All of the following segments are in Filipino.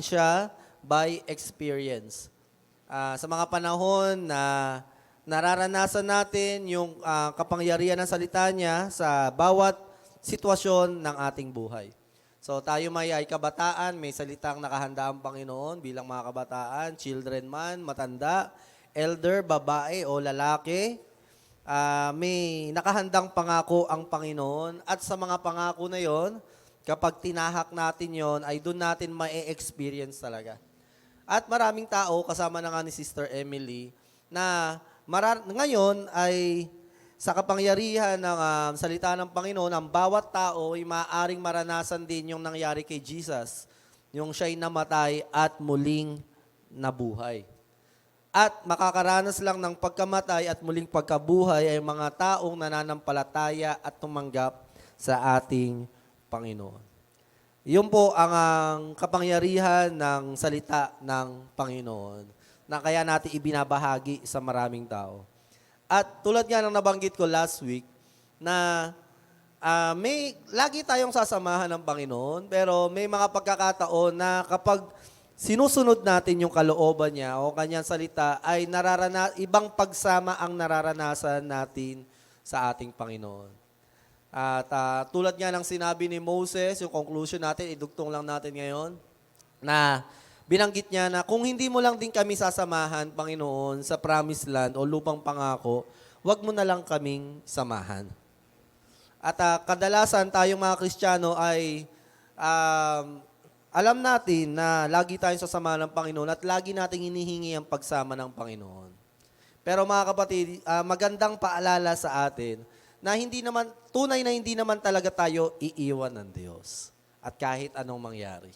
siya by experience. Sa mga panahon na nararanasan natin yung kapangyarihan ng salita niya sa bawat sitwasyon ng ating buhay. So tayo ay kabataan, may salitang nakahanda ang Panginoon bilang mga kabataan, children man, matanda, elder, babae o lalaki. May nakahandang pangako ang Panginoon at sa mga pangako na yon, kapag tinahak natin yon, ay doon natin ma-experience talaga. At maraming tao, kasama na nga ni Sister Emily, na ngayon ay sa kapangyarihan ng salita ng Panginoon, ang bawat tao ay maaaring maranasan din yung nangyari kay Jesus, yung siya'y namatay at muling nabuhay. At makakaranas lang ng pagkamatay at muling pagkabuhay ay mga taong nananampalataya at tumanggap sa ating Panginoon. Yun po ang kapangyarihan ng salita ng Panginoon na kaya natin ibinabahagi sa maraming tao. At tulad nga ng nabanggit ko last week na may lagi tayong sasamahan ng Panginoon pero may mga pagkakataon na kapag sinusunod natin yung kalooban niya o kanyang salita ay ibang pagsama ang nararanasan natin sa ating Panginoon. At tulad nga ng sinabi ni Moses, yung conclusion natin, idugtong lang natin ngayon, na binanggit niya na kung hindi mo lang din kami sasamahan, Panginoon, sa promised land o lupang pangako, wag mo na lang kaming samahan. At kadalasan tayong mga Kristiyano ay alam natin na lagi tayong sasama ng Panginoon at lagi nating hinihingi ang pagsama ng Panginoon. Pero mga kapatid, magandang paalala sa atin na tunay na hindi naman talaga tayo iiwan ng Diyos. At kahit anong mangyari.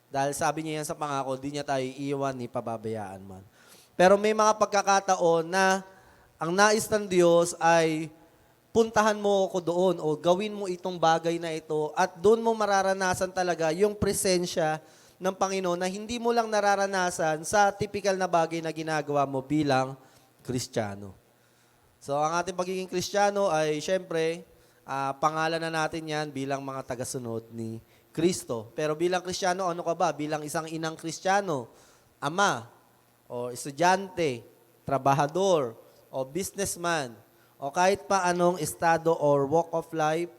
Dahil sabi niya yan sa pangako, di niya tayo iiwan ni pababayaan man. Pero may mga pagkakataon na ang nais ng Diyos ay puntahan mo ako doon o gawin mo itong bagay na ito at doon mo mararanasan talaga yung presensya ng Panginoon na hindi mo lang nararanasan sa typical na bagay na ginagawa mo bilang Kristiyano. So ang ating pagiging Kristiyano ay syempre, pangalan na natin yan bilang mga tagasunod ni Kristo. Pero bilang Kristiyano, ano ka ba? Bilang isang inang Kristiyano, ama, o estudyante, trabahador, o businessman, o kahit pa anong estado or walk of life,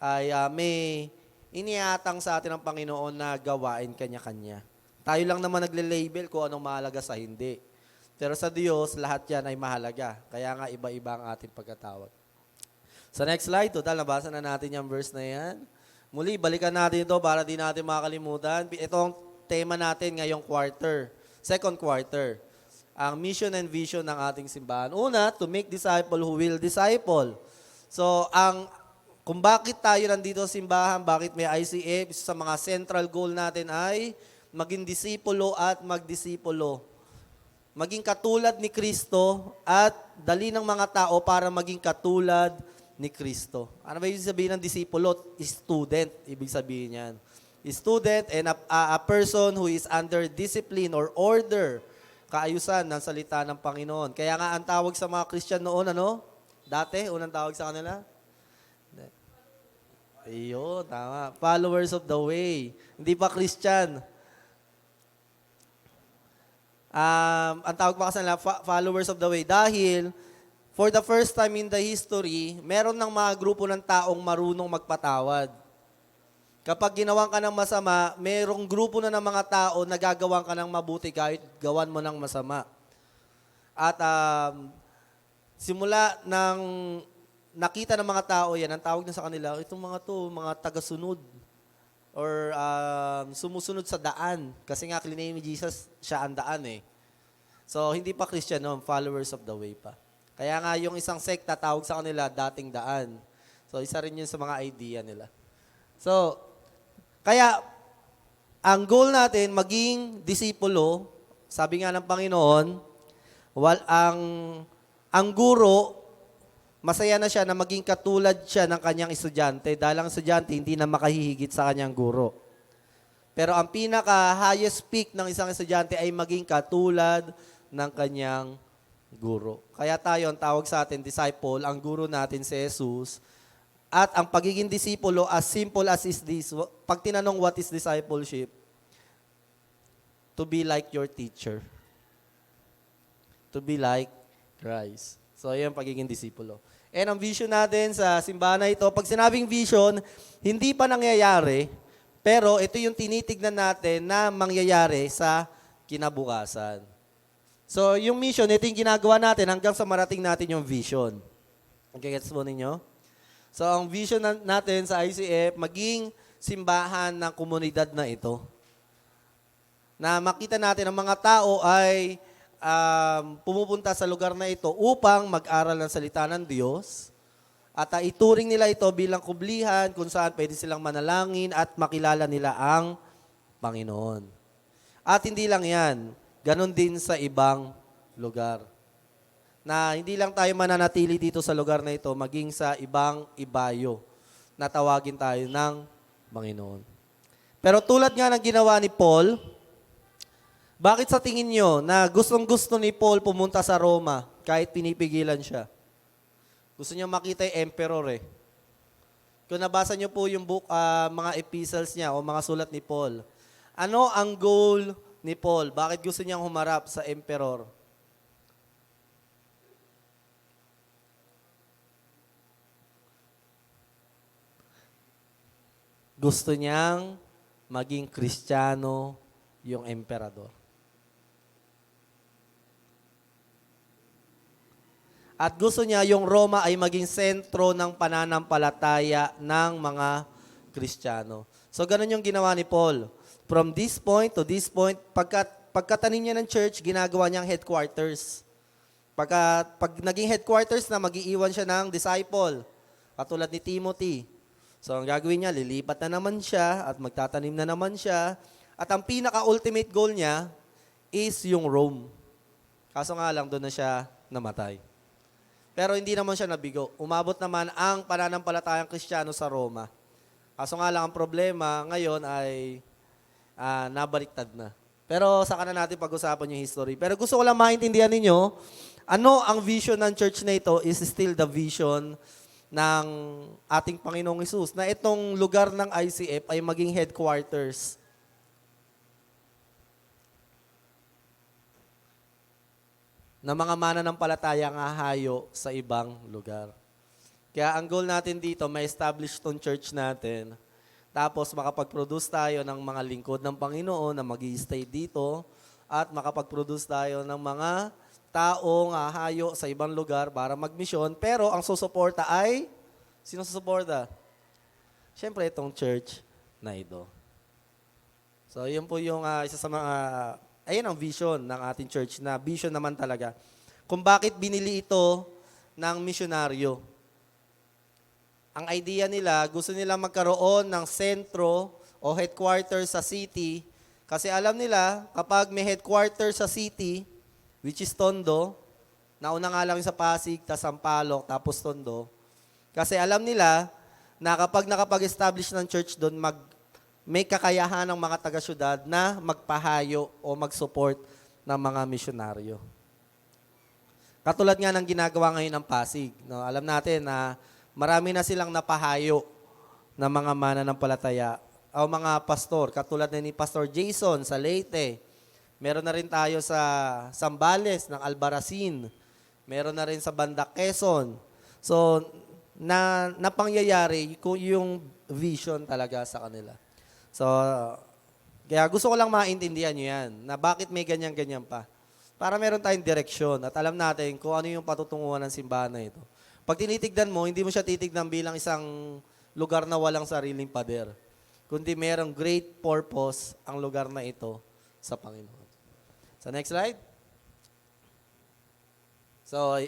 ay may iniatang sa atin ng Panginoon na gawain kanya-kanya. Tayo lang naman nagle-label kung anong mahalaga sa hindi. Pero sa Diyos, lahat yan ay mahalaga. Kaya nga iba-iba ang ating pagkatawag. Sa next slide, total, nabasa na natin yung verse na yan. Muli, balikan natin ito para di natin makalimutan. Ito ang tema natin ngayong second quarter. Ang mission and vision ng ating simbahan. Una, to make disciple who will disciple. So, kung bakit tayo nandito sa simbahan, bakit may ICF, isa sa mga central goal natin ay maging disipulo at magdisipulo. Maging katulad ni Kristo at dali ng mga tao para maging katulad ni Kristo. Ano ba ibig sabihin ng disipulo? Student, ibig sabihin yan. Student and a person who is under discipline or order, kaayusan ng salita ng Panginoon. Kaya nga ang tawag sa mga Christian noon, dati, unang tawag sa kanila? Ayun, tama. Followers of the way. Hindi pa Christian. Ang tawag pa kasi nila, followers of the way. Dahil, for the first time in the history, meron ng mga grupo ng taong marunong magpatawad. Kapag ginawan ka ng masama, merong grupo na ng mga tao na gagawan ka ng mabuti kahit gawan mo ng masama. At simula ng nakita ng mga tao yan, ang tawag na sa kanila, itong mga tagasunod or sumusunod sa daan. Kasi nga, kliname ni Jesus, siya ang daan eh. So, hindi pa Christian, followers of the way pa. Kaya nga, yung isang sekta, tawag sa kanila, dating daan. So, isa rin yun sa mga idea nila. So, kaya, ang goal natin, maging disipulo, sabi nga ng Panginoon, ang guro, masaya na siya na maging katulad siya ng kanyang estudyante dahil ang estudyante hindi na makahihigit sa kanyang guro. Pero ang pinaka-highest peak ng isang estudyante ay maging katulad ng kanyang guro. Kaya tayo, ang tawag sa atin, disciple, ang guro natin si Jesus. At ang pagiging disipulo, as simple as is this, pag tinanong what is discipleship, to be like your teacher. To be like Christ. So, yan pagiging disipulo. And ang vision natin sa simbahan na ito, pag sinabing vision, hindi pa nangyayari, pero ito yung tinitignan natin na mangyayari sa kinabukasan. So, yung mission, ito yung ginagawa natin hanggang sa marating natin yung vision. Okay, gets mo ninyo? So, ang vision natin sa ICF, maging simbahan ng komunidad na ito. Na makita natin ang mga tao ay pumupunta sa lugar na ito upang mag-aral ng salita ng Diyos at ituring nila ito bilang kublihan kung saan pwede silang manalangin at makilala nila ang Panginoon. At hindi lang yan, ganun din sa ibang lugar. Na hindi lang tayo mananatili dito sa lugar na ito, maging sa ibang ibayo na tawagin tayo ng Panginoon. Pero tulad nga ng ginawa ni Paul, bakit sa tingin nyo na gustong-gusto ni Paul pumunta sa Roma kahit pinipigilan siya? Gusto niya makita yung emperor eh. Kung nabasa nyo po yung book, mga epistles niya o mga sulat ni Paul, ano ang goal ni Paul? Bakit gusto niyang humarap sa emperor? Gusto niyang maging Kristiyano yung emperador. At gusto niya yung Roma ay maging sentro ng pananampalataya ng mga Kristiyano. So, ganun yung ginawa ni Paul. From this point to this point, pagkatanim niya ng church, ginagawa niyang headquarters. Pag naging headquarters na, mag-iiwan siya ng disciple, katulad ni Timothy. So, ang gagawin niya, lilipat na naman siya at magtatanim na naman siya. At ang pinaka-ultimate goal niya is yung Rome. Kaso nga lang, doon na siya namatay. Pero hindi naman siya nabigo. Umabot naman ang pananampalatayang Kristiyano sa Roma. Kaso nga lang ang problema ngayon ay nabaliktad na. Pero saka na natin pag-usapan yung history. Pero gusto ko lang maintindihan ninyo, ano ang vision ng church na ito is still the vision ng ating Panginoong Hesus, na itong lugar ng ICF ay maging headquarters na mga mananampalataya nga hayo sa ibang lugar. Kaya ang goal natin dito, may establish tong church natin. Tapos makapag-produce tayo ng mga lingkod ng Panginoon na mag-i-stay dito at makapag-produce tayo ng mga taong hayo sa ibang lugar para magmisyon. Pero ang susuporta ay, sino susuporta? Siyempre itong church na ito. So yun po yung isa sa mga ayun ang vision ng ating church, na vision naman talaga. Kung bakit binili ito ng misyonaryo. Ang idea nila, gusto nila magkaroon ng sentro o headquarters sa city, kasi alam nila, kapag may headquarters sa city, which is Tondo, nauna nga lang sa Pasig, tas Sampaloc, tapos Tondo, kasi alam nila na kapag nakapag-establish ng church doon, may kakayahan ng mga taga-syudad na magpahayo o mag-support ng mga misyonaryo. Katulad nga ng ginagawa ngayon ng Pasig. No? Alam natin na marami na silang napahayo ng mga mananampalataya o mga pastor. Katulad na ni Pastor Jason sa Leyte. Meron na rin tayo sa Zambales ng Albarracin. Meron na rin sa Banda Quezon. So, napangyayari yung vision talaga sa kanila. So, kaya gusto ko lang maintindihan nyo yan, na bakit may ganyan-ganyan pa. Para meron tayong direksyon at alam natin kung ano yung patutunguhan ng simbahan na ito. Pag tinitignan mo, hindi mo siya titignan bilang isang lugar na walang sariling pader, kundi merong great purpose ang lugar na ito sa Panginoon. So, next slide. So,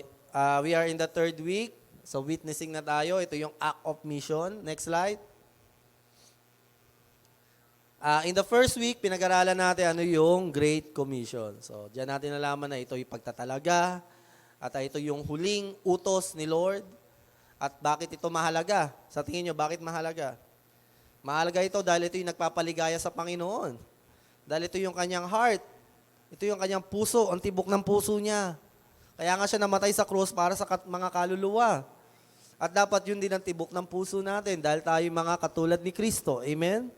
we are in the third week. So, witnessing na tayo. Ito yung act of mission. Next slide. In the first week, pinag-aralan natin ano yung Great Commission. So, diyan natin nalaman na ito yung pagtatalaga at ito yung huling utos ni Lord. At bakit ito mahalaga? Sa tingin nyo, bakit mahalaga? Mahalaga ito dahil ito yung nagpapaligaya sa Panginoon. Dahil ito yung kanyang heart. Ito yung kanyang puso, ang tibok ng puso niya. Kaya nga siya namatay sa krus para sa mga kaluluwa. At dapat yun din ang tibok ng puso natin dahil tayo mga katulad ni Kristo. Amen?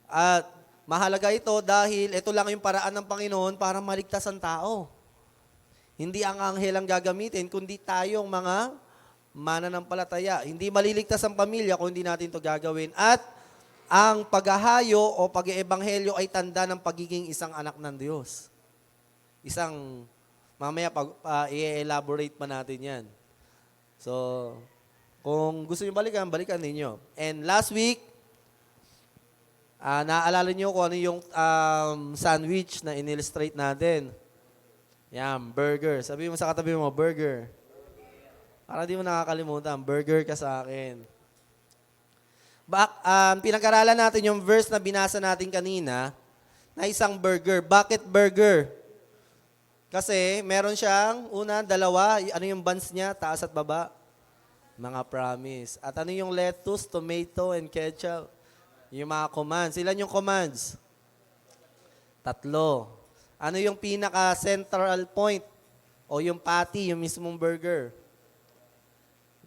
At Mahalaga ito dahil ito lang yung paraan ng Panginoon para maligtas ang tao. Hindi ang anghel ang gagamitin, kundi tayong mga mananampalataya. Hindi maliligtas ang pamilya kung hindi natin ito gagawin. At ang paghahayo o pag-eebanghelyo ay tanda ng pagiging isang anak ng Diyos. Mamaya i-elaborate pa natin yan. So, kung gusto niyo balikan ninyo. And last week, naaalala niyo kung ano yung sandwich na in-illustrate natin. Yan, burger. Sabi mo sa katabi mo, burger. Para di mo nakakalimutan, burger ka sa akin. Pinag-aralan natin yung verse na binasa natin kanina na isang burger. Bakit burger? Kasi meron siyang dalawa, ano yung buns niya, taas at baba? Mga promise. At ano yung lettuce, tomato, and ketchup? Yung mga commands. Ilan yung commands? 3. Ano yung pinaka-central point? O yung patty, yung mismong burger?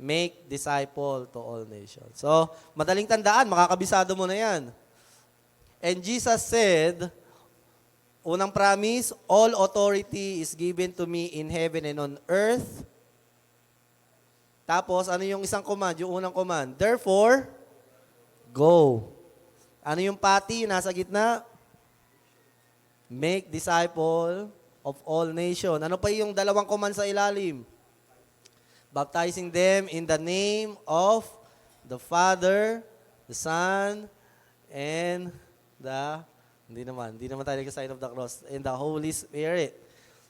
Make disciple to all nations. So, madaling tandaan, makakabisado mo na yan. And Jesus said, unang promise, all authority is given to me in heaven and on earth. Tapos, ano yung isang command? Yung unang command. Therefore, go. Ano yung patty? Nasa gitna? Make disciple of all nations. Ano pa yung dalawang command sa ilalim? Baptizing them in the name of the Father, the Son, and hindi naman tayo nag-sign of the cross, and the Holy Spirit.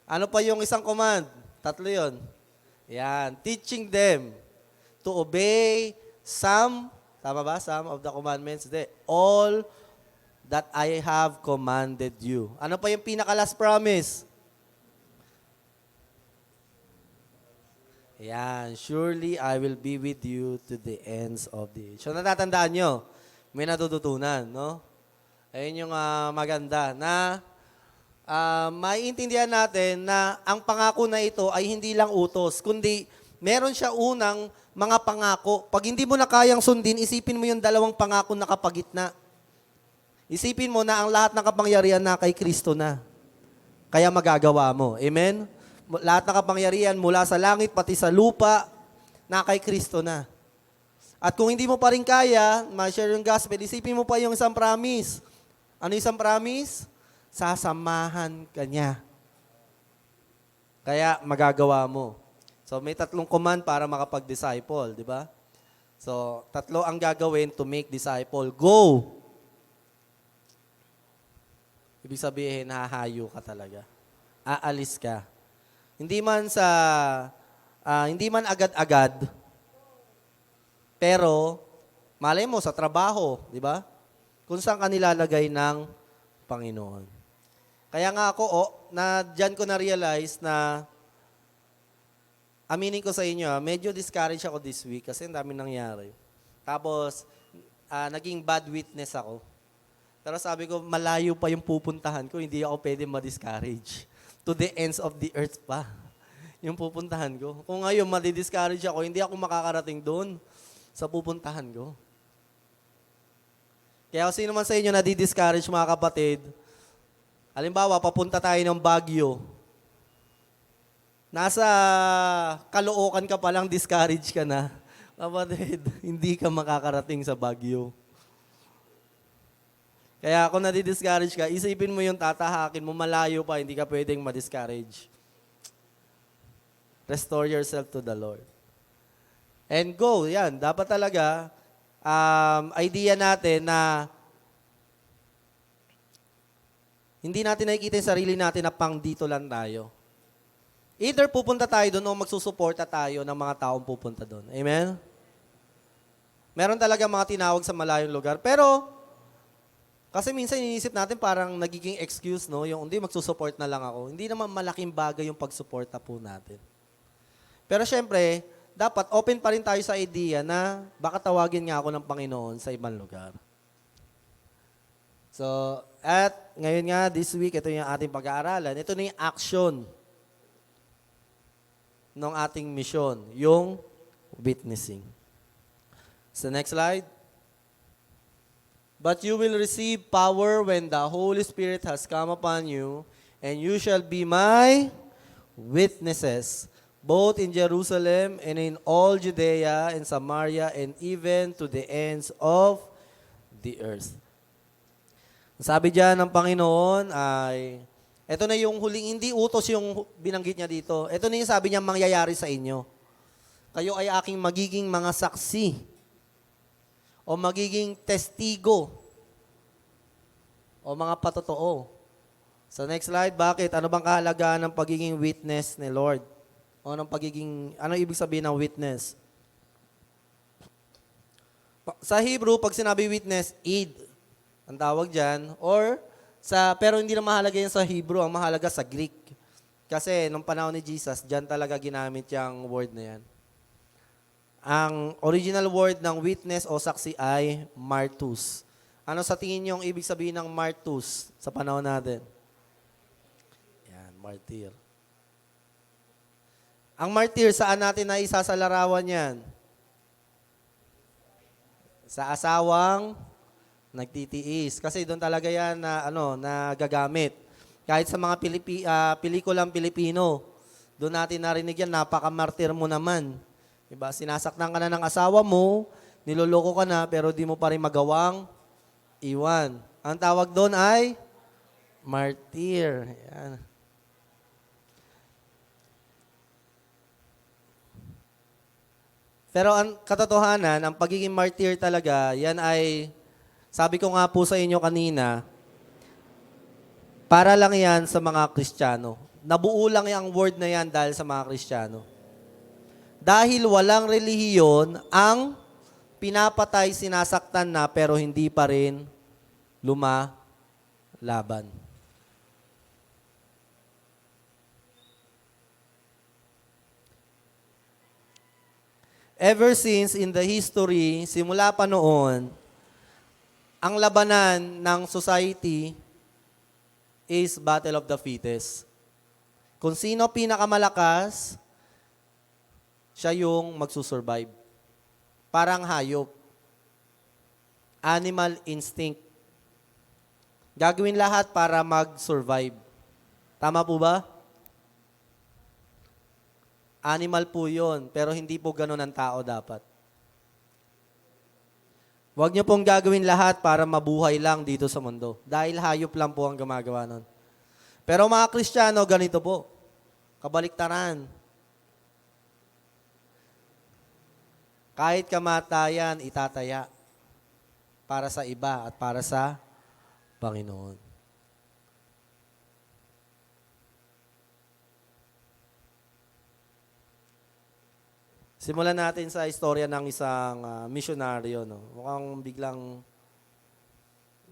Ano pa yung isang command? 3 yun. Yan. Teaching them to obey tama ba? Some of the commandments. All that I have commanded you. Ano pa yung pinaka-last promise? Yan. Surely I will be with you to the ends of the age. So natatandaan nyo, may natututunan, no? Ayun yung maganda na maiintindihan natin na ang pangako na ito ay hindi lang utos, kundi meron siya unang mga pangako. Pag hindi mo na kayang sundin, isipin mo yung dalawang pangako na kapagitna. Isipin mo na ang lahat ng kapangyarihan na kay Kristo na. Kaya magagawa mo. Amen? Lahat ng kapangyarihan mula sa langit pati sa lupa na kay Kristo na. At kung hindi mo pa rin kaya, ma-share yung gospel, isipin mo pa yung isang promise. Ano yung isang promise? Sasamahan ka niya. Kaya magagawa mo. So may 3 command para makapag-disciple, di ba? So 3 ang gagawin to make disciple. Go! Ibig sabihin, hahayo ka talaga. Aalis ka. Hindi man agad-agad, pero malay mo sa trabaho, di ba? Kung saan ka nilalagay ng Panginoon. Kaya nga ako, diyan ko na-realize na, aminin ko sa inyo, medyo discouraged ako this week kasi ang dami nangyari. Tapos, naging bad witness ako. Pero sabi ko, malayo pa yung pupuntahan ko, hindi ako pwede ma-discourage. To the ends of the earth pa yung pupuntahan ko. Kung ngayon madi-discourage ako, hindi ako makakarating doon sa pupuntahan ko. Kaya kung sino man sa inyo nadi-discourage mga kapatid, halimbawa, papunta tayo ng Baguio. Nasa Caloocan ka palang, discourage ka na. Kapatid, hindi ka makakarating sa Baguio. Kaya kung nadi-discourage ka, isipin mo yung tatahakin mo, malayo pa, hindi ka pwedeng ma-discourage. Restore yourself to the Lord. And go, yan. Dapat talaga, idea natin na hindi natin nakikita yung sarili natin na pang dito lang tayo. Either pupunta tayo doon o magsusuporta tayo ng mga taong pupunta doon. Amen? Meron talaga mga tinawag sa malayong lugar. Pero, kasi minsan iniisip natin parang nagiging excuse, no? Yung hindi, magsusupport na lang ako. Hindi naman malaking bagay yung pagsuporta po natin. Pero syempre, dapat open pa rin tayo sa idea na baka tawagin nga ako ng Panginoon sa ibang lugar. So, at ngayon nga, this week, ito yung ating pag-aaralan. Ito na yung action ng ating mission, yung witnessing. So, next slide. But you will receive power when the Holy Spirit has come upon you, and you shall be my witnesses, both in Jerusalem and in all Judea and Samaria and even to the ends of the earth. Sabi diyan ng Panginoon ay, ito na yung huling, hindi utos yung binanggit niya dito. Ito na yung sabi niya mangyayari sa inyo. Kayo ay aking magiging mga saksi o magiging testigo o mga patotoo. Sa next slide, bakit? Ano bang kahalagaan ng pagiging witness ni Lord? O ng pagiging, ano ibig sabihin ng witness? Sa Hebrew, pag sinabi witness, id, ang tawag dyan, pero hindi na mahalaga yan sa Hebrew, ang mahalaga sa Greek. Kasi nung panahon ni Jesus, dyan talaga ginamit yung word na yan. Ang original word ng witness o saksi ay martus. Ano sa tingin niyo ang ibig sabihin ng martus sa panahon natin? Yan, martyr. Ang martyr, saan natin na isasalarawan yan? Sa asawang nagtitiis. Kasi doon talaga yan na gagamit. Kahit sa mga pelikulang Pilipino, doon natin narinig yan, napaka-martyr mo naman. Diba? Sinasaktan ka na ng asawa mo, niloloko ka na, pero di mo pa rin magawang iwan. Ang tawag doon ay martyr. Yan. Pero ang katotohanan, ang pagiging martyr talaga, yan ay, sabi ko nga po sa inyo kanina, para lang yan sa mga Kristiyano. Nabuo lang yung word na yan dahil sa mga Kristiyano. Dahil walang relihiyon, ang pinapatay, sinasaktan na, pero hindi pa rin lumalaban. Ever since in the history, simula pa noon, ang labanan ng society is battle of the fittest. Kung sino pinakamalakas, siya yung magsusurvive. Parang hayop. Animal instinct. Gagawin lahat para mag-survive. Tama po ba? Animal po yun, pero hindi po ganun ang tao dapat. Huwag niyo pong gagawin lahat para mabuhay lang dito sa mundo. Dahil hayop lang po ang gumagawa nun. Pero mga Kristiyano, ganito po. Kabaliktaran. Kahit kamatayan, itataya para sa iba at para sa Panginoon. Simulan natin sa istorya ng isang misyonaryo. No? Mukhang biglang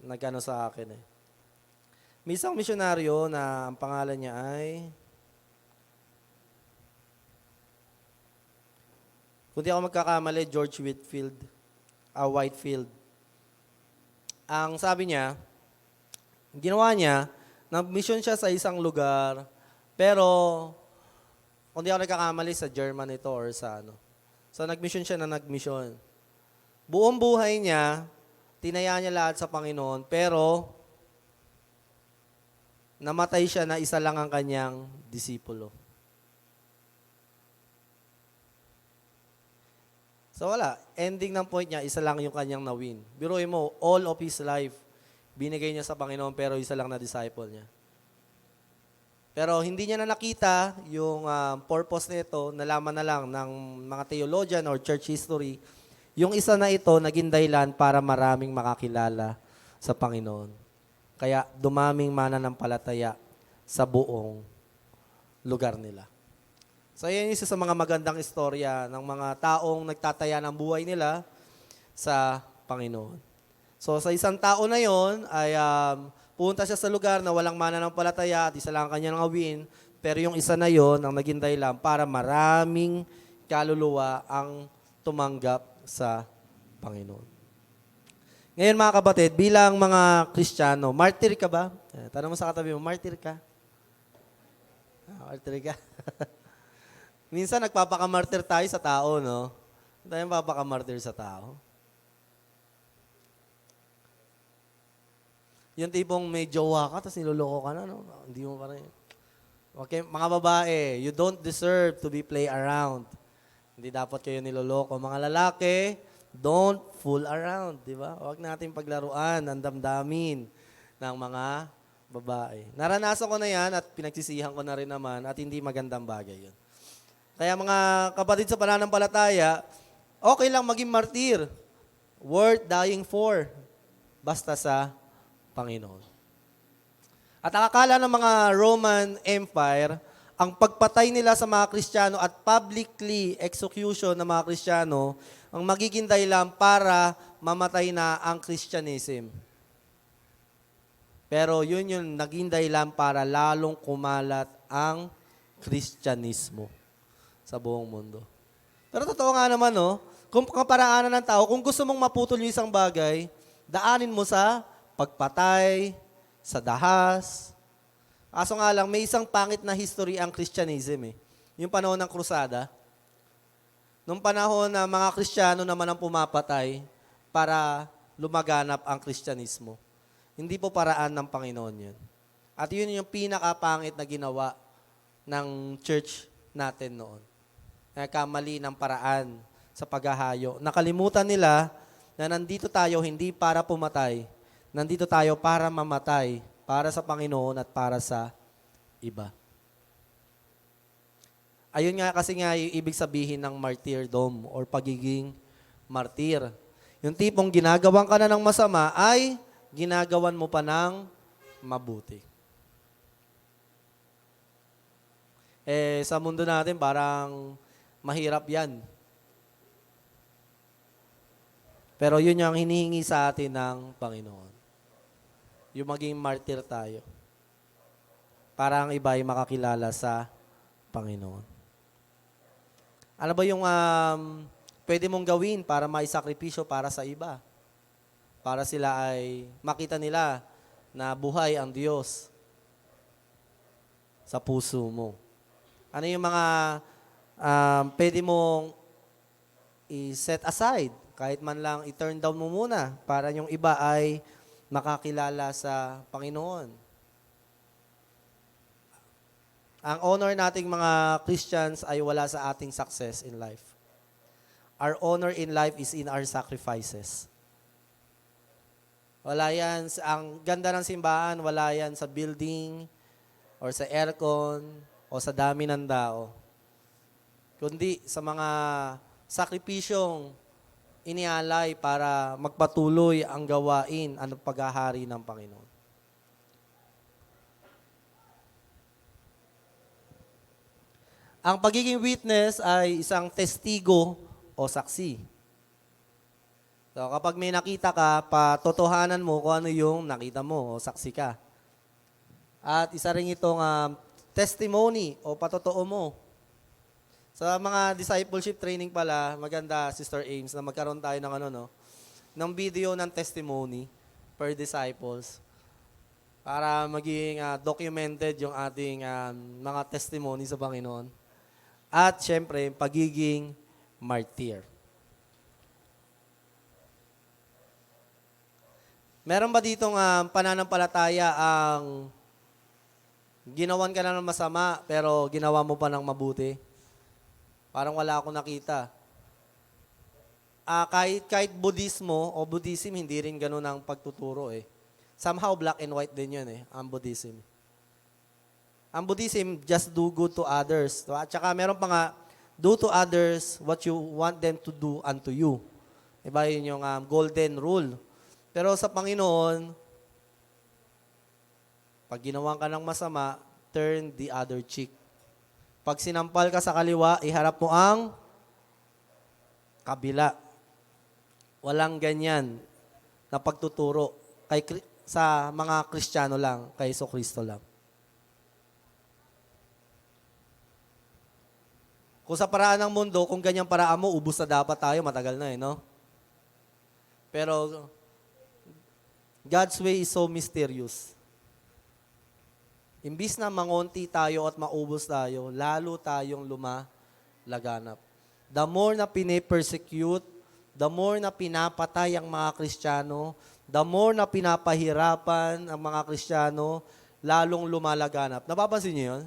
nagano sa akin eh. May isang misyonaryo na ang pangalan niya ay, kung di ako magkakamali, George Whitefield. Ang sabi niya, ginawa niya, nag-mission siya sa isang lugar, pero kung di ako nagkakamali sa German ito or sa ano. So nag-mission siya na nag-mission. Buong buhay niya, tinaya niya lahat sa Panginoon, pero namatay siya na isa lang ang kanyang disipulo. So wala, ending ng point niya, isa lang yung kanyang na-win. Biruin mo, all of his life, binigay niya sa Panginoon, pero isa lang na disciple niya. Pero hindi niya na nakita yung purpose nito, nalaman na lang ng mga theologian or church history, yung isa na ito naging dahilan para maraming makakilala sa Panginoon. Kaya dumaming mananampalataya sa buong lugar nila. So yan isa sa mga magandang istorya ng mga taong nagtataya ng buhay nila sa Panginoon. So sa isang tao na yon ay punta siya sa lugar na walang mananampalataya at isa lang ang kanyang awin, pero yung isa na yon ang naging dahilan para maraming kaluluwa ang tumanggap sa Panginoon. Ngayon mga kapatid, bilang mga Kristiyano, martyr ka ba? Tanong mo sa katabi mo, martyr ka? Martyr ka? Minsan nagpapakamartyr tayo sa tao, no? Tayo papakamartyr sa tao. Yung tipong may jowa ka, tapos niloloko ka na, no? Hindi mo pa rin. Okay, mga babae, you don't deserve to be play around. Hindi dapat kayo niloloko. Mga lalaki, don't fool around, di ba? Huwag natin paglaruan ang damdamin ng mga babae. Naranasan ko na yan at pinagsisihan ko na rin naman at hindi magandang bagay yun. Kaya mga kapatid sa pananampalataya, okay lang maging martir. Worth dying for. Basta sa Panginoon. At ang akala ng mga Roman Empire, ang pagpatay nila sa mga Kristiyano at publicly execution ng mga Kristiyano, ang magiging dahilan para mamatay na ang Christianism. Pero yun yung naging dahilan para lalong kumalat ang Kristyanismo sa buong mundo. Pero totoo nga naman, no? Kung kaparaanan ng tao, kung gusto mong maputol yung isang bagay, daanin mo sa pagpatay, sa dahas. Kaso nga lang, may isang pangit na history ang Christianism eh. Yung panahon ng krusada. Nung panahon na mga Kristiyano naman ang pumapatay para lumaganap ang Kristyanismo. Hindi po paraan ng Panginoon yun. At yun yung pinakapangit na ginawa ng church natin noon. Kamali ng paraan sa paghahayo. Nakalimutan nila na nandito tayo hindi para pumatay. Nandito tayo para mamatay, para sa Panginoon at para sa iba. Ayun nga kasi nga yung ibig sabihin ng martyrdom or pagiging martir. Yung tipong ginagawan ka na ng masama ay ginagawan mo pa ng mabuti. Sa mundo natin parang mahirap yan. Pero yun yung hinihingi sa atin ng Panginoon. Yung maging martyr tayo. Para ang iba ay makakilala sa Panginoon. Ano ba yung pwede mong gawin para maisakripisyo para sa iba? Para sila ay makita nila na buhay ang Diyos sa puso mo. Ano yung mga pwede mong i-set aside? Kahit man lang i-turn down mo muna para yung iba ay makakilala sa Panginoon. Ang honor nating mga Christians ay wala sa ating success in life. Our honor in life is in our sacrifices. Wala yan, ang ganda ng simbahan, wala yan sa building or sa aircon o sa dami ng tao. Kundi sa mga sakripisyong inialay para magpatuloy ang gawain ang paghahari ng Panginoon. Ang pagiging witness ay isang testigo o saksi. So, kapag may nakita ka, patotohanan mo kung ano yung nakita mo o saksi ka. At isa rin itong testimony o patotoo mo. Sa mga discipleship training pala, maganda, Sister Ames, na magkaroon tayo ng ng video ng testimony per disciples para maging documented yung ating mga testimony sa Panginoon. At syempre, pagiging martyr. Meron ba ditong pananampalataya ang ginawan ka na ng masama pero ginawa mo pa ng mabuti? Parang wala akong nakita. Kahit Buddhismo o Buddhism, hindi rin ganun ang pagtuturo eh. Somehow black and white din yun eh, ang Buddhism. Ang Buddhism, just do good to others. At saka meron pa nga, do to others what you want them to do unto you. Diba yun yung golden rule. Pero sa Panginoon, pag ginawa ka ng masama, turn the other cheek. Pag sinampal ka sa kaliwa, iharap mo ang kabila. Walang ganyan na pagtuturo sa mga Kristiyano lang, kay Jesucristo lang. Kung sa paraan ng mundo, kung ganyang paraan mo, ubus na dapat tayo, matagal na no? Pero God's way is so mysterious. Imbis na mangonti tayo at maubos tayo, lalo tayong lumalaganap. The more na pine-persecute, the more na pinapatay ang mga Kristiyano, the more na pinapahirapan ang mga Kristiyano, lalong lumalaganap. Napapansin niyo yun?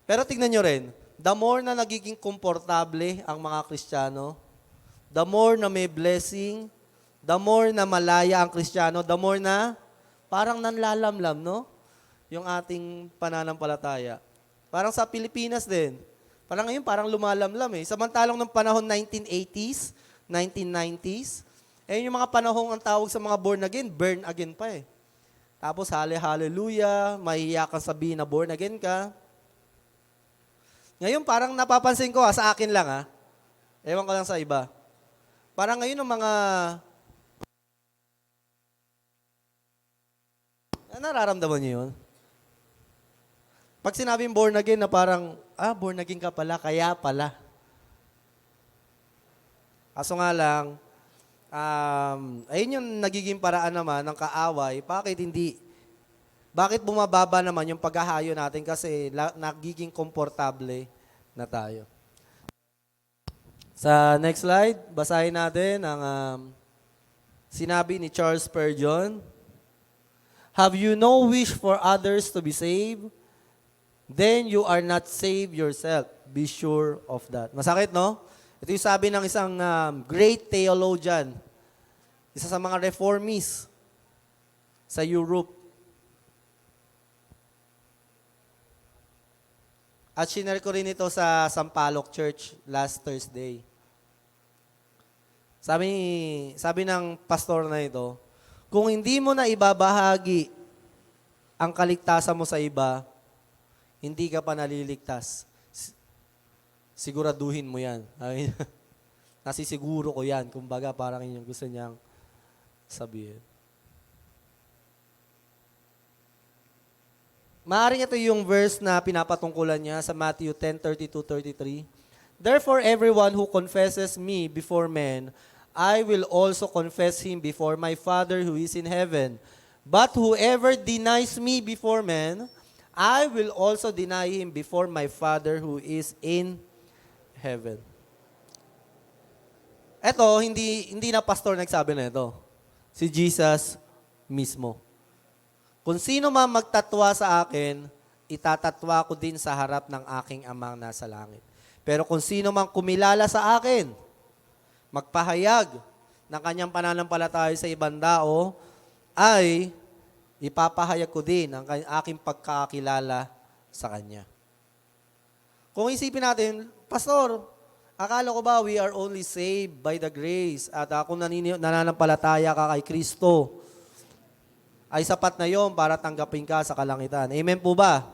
Pero tignan nyo rin, the more na nagiging komportable ang mga Kristiyano, the more na may blessing, the more na malaya ang Kristiyano, the more na parang nanlalamlam, no? Yung ating pananampalataya. Parang sa Pilipinas din. Parang ngayon, parang lumalamlam eh. Samantalang ng panahon 1980s, 1990s, yung mga panahong ang tawag sa mga born again pa eh. Tapos, hallelujah, mahihiya kang sabihin na born again ka. Ngayon, parang napapansin ko sa akin lang ewan ko lang sa iba. Parang ngayon ang mga nararamdaman niyo yun? Pag sinabing born again na parang, born again ka pala, kaya pala. Kaso nga lang, ayun yung nagiging paraan naman ng kaaway, bakit bumababa naman yung paghahayo natin kasi nagiging komportable na tayo. Sa next slide, basahin natin ang sinabi ni Charles Spurgeon. Have you no wish for others to be saved? Then you are not saved yourself. Be sure of that. Masakit, no? Ito yung sabi ng isang great theologian, isa sa mga reformists sa Europe. At shinare ko rin ito sa Sampaloc Church last Thursday. Sabi ng pastor na ito, kung hindi mo na ibabahagi ang kaligtasan mo sa iba, hindi ka pa naliligtas. Siguraduhin mo yan. Nasisiguro ko yan. Kumbaga, parang yun yung gusto niyang sabihin. Maaring ito yung verse na pinapatungkulan niya sa Matthew 10:32-33. Therefore, everyone who confesses me before men, I will also confess him before my Father who is in heaven. But whoever denies me before men, I will also deny him before my Father who is in heaven. Ito, hindi na pastor nagsabi na ito. Si Jesus mismo. Kung sino man magtatwa sa akin, itatatwa ko din sa harap ng aking amang nasa langit. Pero kung sino man kumilala sa akin, magpahayag ng kanyang pananampalataya sa ibang tao, ay ipapahayag ko din ang aking pagkakilala sa kanya. Kung isipin natin, Pastor, akala ko ba we are only saved by the grace at kung nananampalataya ka kay Kristo, ay sapat na yon para tanggapin ka sa kalangitan. Amen po ba?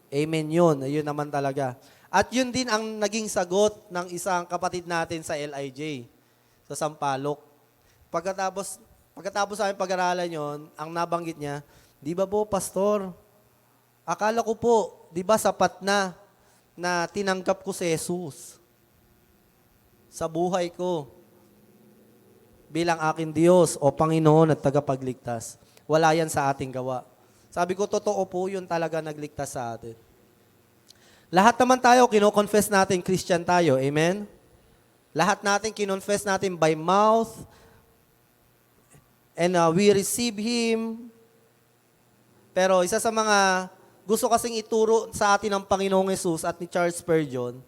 Amen yun. Ayun naman talaga. At yun din ang naging sagot ng isang kapatid natin sa LIJ, sa Sampaloc. Pagkatapos sa aming pag-aralan yon, ang nabanggit niya, di ba po, Pastor, akala ko po, di ba sapat na tinanggap ko si Jesus sa buhay ko bilang aking Diyos o Panginoon at tagapagligtas. Wala yan sa ating gawa. Sabi ko, totoo po, yun talaga nagligtas sa atin. Lahat naman tayo, kino-confess natin Christian tayo. Amen? Lahat natin, kinonfess natin by mouth, and we receive Him. Pero isa sa mga gusto kasing ituro sa atin ng Panginoong Yesus at ni Charles Spurgeon,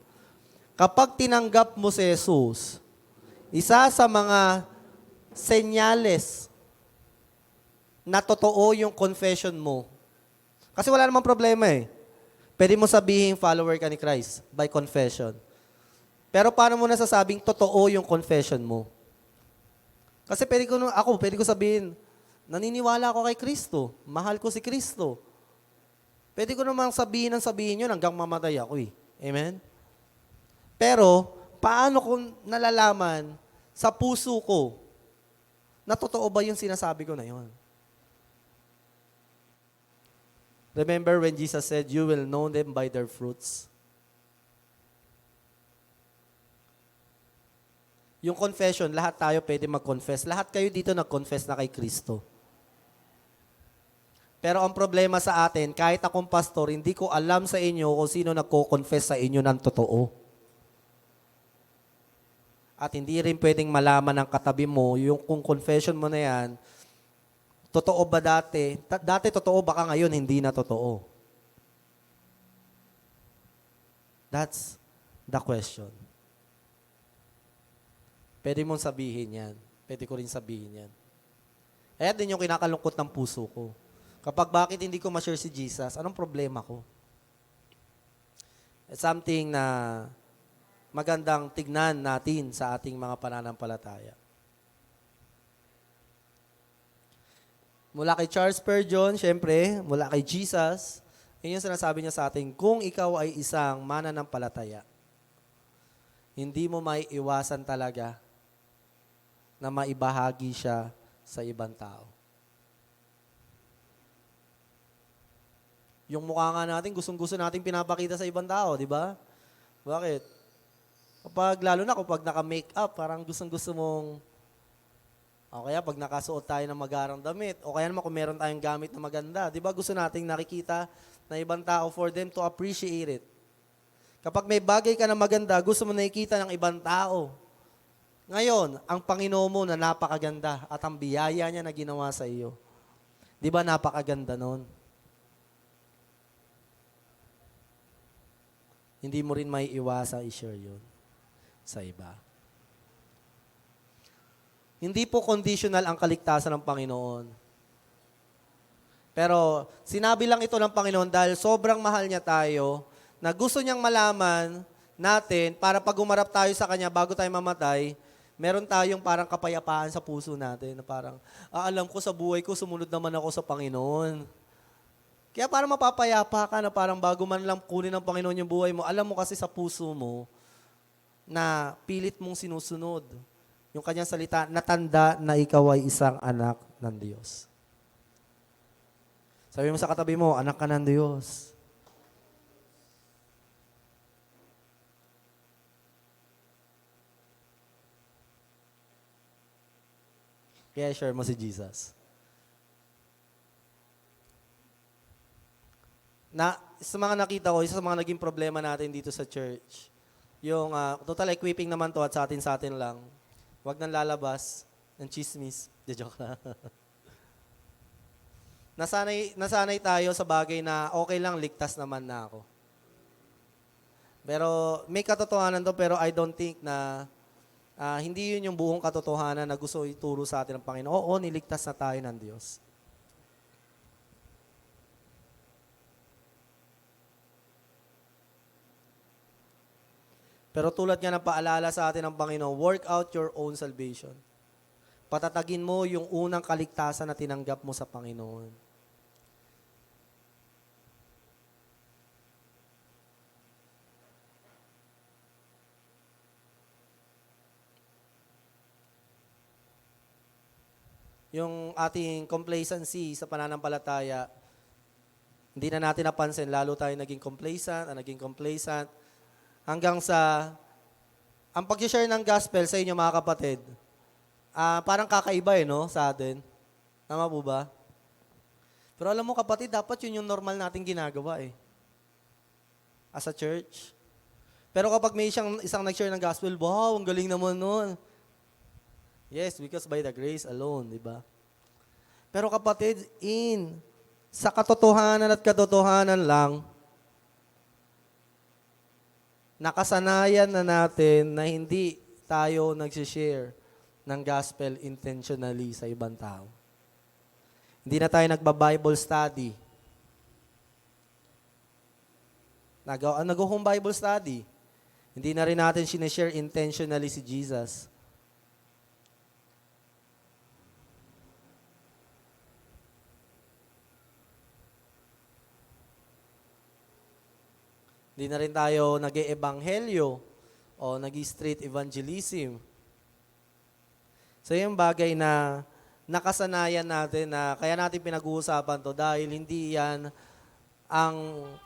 kapag tinanggap mo si Jesus, isa sa mga senyales na totoo yung confession mo. Kasi wala namang problema eh. Pwede mo sabihin follower ka ni Christ by confession. Pero paano mo nasasabing totoo yung confession mo? Kasi pwede ko sabihin, naniniwala ako kay Kristo. Mahal ko si Kristo. Pwede ko namang sabihin yun hanggang mamatay ako eh. Amen? Pero, paano kung nalalaman sa puso ko na totoo ba yung sinasabi ko na yun? Remember when Jesus said, you will know them by their fruits? Yung confession, lahat tayo pwede mag-confess. Lahat kayo dito nag-confess na kay Kristo. Pero ang problema sa atin, kahit akong pastor, hindi ko alam sa inyo kung sino nagko-confess sa inyo ng totoo. At hindi rin pwedeng malaman ng katabi mo, yung kung confession mo na yan, totoo ba dati? Dati totoo, baka ngayon hindi na totoo. That's the question. Pwede mong sabihin yan. Pwede ko rin sabihin yan. Kaya din yung kinakalungkot ng puso ko. Kapag bakit hindi ko ma-share si Jesus, anong problema ko? It's something na magandang tignan natin sa ating mga pananampalataya. Mula kay Charles Spurgeon, syempre, mula kay Jesus, yun yung sinasabi niya sa atin, kung ikaw ay isang mananampalataya, hindi mo may iwasan talaga na maibahagi siya sa ibang tao. Yung mukha nga natin, gustong-gusto natin pinapakita sa ibang tao, di ba? Bakit? Lalo na kapag naka-makeup, parang gustong-gusto mong, o kaya pag nakasuot tayo ng magarang damit, o kaya naman kung meron tayong gamit na maganda, di ba gusto nating nakikita na ibang tao for them to appreciate it. Kapag may bagay ka na maganda, gusto mo nakikita ng ibang tao. Ngayon, ang Panginoon mo na napakaganda at ang biyaya niya na ginawa sa iyo. Di ba napakaganda nun? Hindi mo rin may iwasa i-share yun sa iba. Hindi po conditional ang kaligtasan ng Panginoon. Pero sinabi lang ito ng Panginoon dahil sobrang mahal niya tayo na gusto niyang malaman natin para pag umarap tayo sa Kanya bago tayo mamatay, meron tayong parang kapayapaan sa puso natin na parang, alam ko sa buhay ko, sumunod naman ako sa Panginoon. Kaya parang mapapayapa ka na parang bago man lang kunin ng Panginoon yung buhay mo, alam mo kasi sa puso mo na pilit mong sinusunod yung kanyang salita, natanda na ikaw ay isang anak ng Diyos. Sabi mo sa katabi mo, anak ka ng Diyos. Kaya share mo si Jesus. Sa mga nakita ko, isa sa mga naging problema natin dito sa church, yung total equipping naman to at sa atin lang. Huwag nang lalabas ng chismis. Joke lang. Nasanay tayo sa bagay na okay lang, ligtas naman na ako. Pero may katotohanan to, pero I don't think na hindi yun yung buong katotohanan na gusto ituro sa atin ng Panginoon. Oo, niligtas na tayo ng Diyos. Pero tulad nga ng paalala sa atin ng Panginoon, work out your own salvation. Patatagin mo yung unang kaligtasan na tinanggap mo sa Panginoon. Yung ating complacency sa pananampalataya, hindi na natin napansin, lalo tayo naging complacent, hanggang sa, ang pag-share ng gospel sa inyo mga kapatid, parang kakaiba no, sa atin. Tama po ba? Pero alam mo kapatid, dapat yun yung normal nating ginagawa as a church. Pero kapag may isang nag-share ng gospel, wow, ang galing naman nun. Yes, because by the grace alone, di ba? Pero kapatid, sa katotohanan at katotohanan lang, nakasanayan na natin na hindi tayo nagsishare ng gospel intentionally sa ibang tao. Hindi na tayo nagba-Bible study. Nag-home Bible study. Hindi na rin natin sinishare intentionally si Jesus. Hindi na rin tayo nag-e-ebanghelyo o nag-street evangelism. So yung bagay na nakasanayan natin na kaya natin pinag-uusapan to dahil hindi yan ang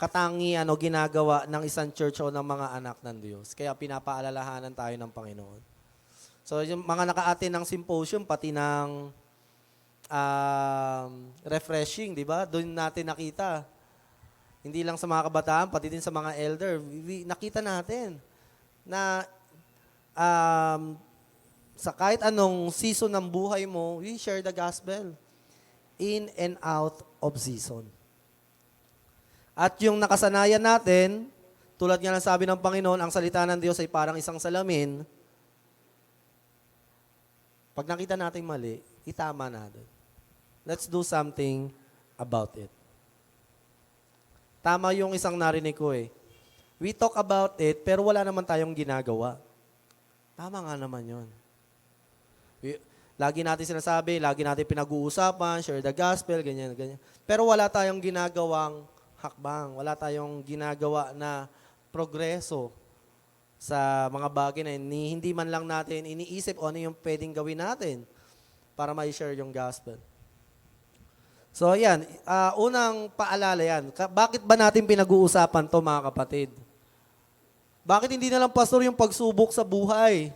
katangian o ginagawa ng isang church o ng mga anak ng Diyos. Kaya pinapaalalahanan tayo ng Panginoon. So yung mga naka-attend ng symposium, pati ng refreshing, di ba? Doon natin nakita. Hindi lang sa mga kabataan, pati din sa mga elder, nakita natin na sa kahit anong season ng buhay mo, we share the gospel. In and out of season. At yung nakasanayan natin, tulad nga ng sabi ng Panginoon, ang salita ng Diyos ay parang isang salamin. Pag nakita natin mali, itama natin. Let's do something about it. Tama yung isang narinig ko eh. We talk about it, pero wala naman tayong ginagawa. Tama nga naman yun. Lagi natin sinasabi, lagi natin pinag-uusapan, share the gospel, ganyan, ganyan. Pero wala tayong ginagawang hakbang, wala tayong ginagawa na progreso sa mga bagay na hindi man lang natin iniisip o ano yung pwedeng gawin natin para ma-share yung gospel. So, yan. Unang paalala yan. Bakit ba natin pinag-uusapan to mga kapatid? Bakit hindi na lang, pastor, yung pagsubok sa buhay?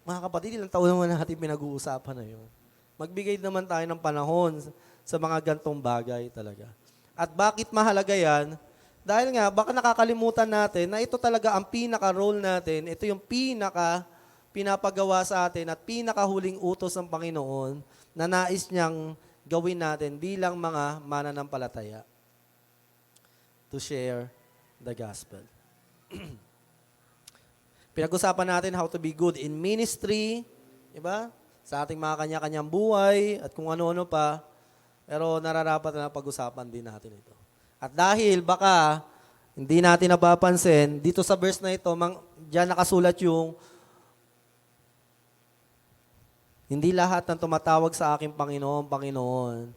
Mga kapatid, ilang taon naman natin pinag-uusapan na yun. Magbigay naman tayo ng panahon sa mga gantong bagay talaga. At bakit mahalaga yan? Dahil nga, baka nakakalimutan natin na ito talaga ang pinaka-role natin. Ito yung pinapagawa sa atin at pinaka-huling utos ng Panginoon na nais niyang gawin natin bilang mga mananampalataya to share the gospel. Pinag-usapan natin how to be good in ministry, diba? Sa ating mga kanya-kanyang buhay at kung ano-ano pa. Pero nararapat na pag-usapan din natin ito. At dahil baka hindi natin napapansin, dito sa verse na ito, diyan nakasulat yung hindi lahat ng tumatawag sa aking Panginoon, Panginoon.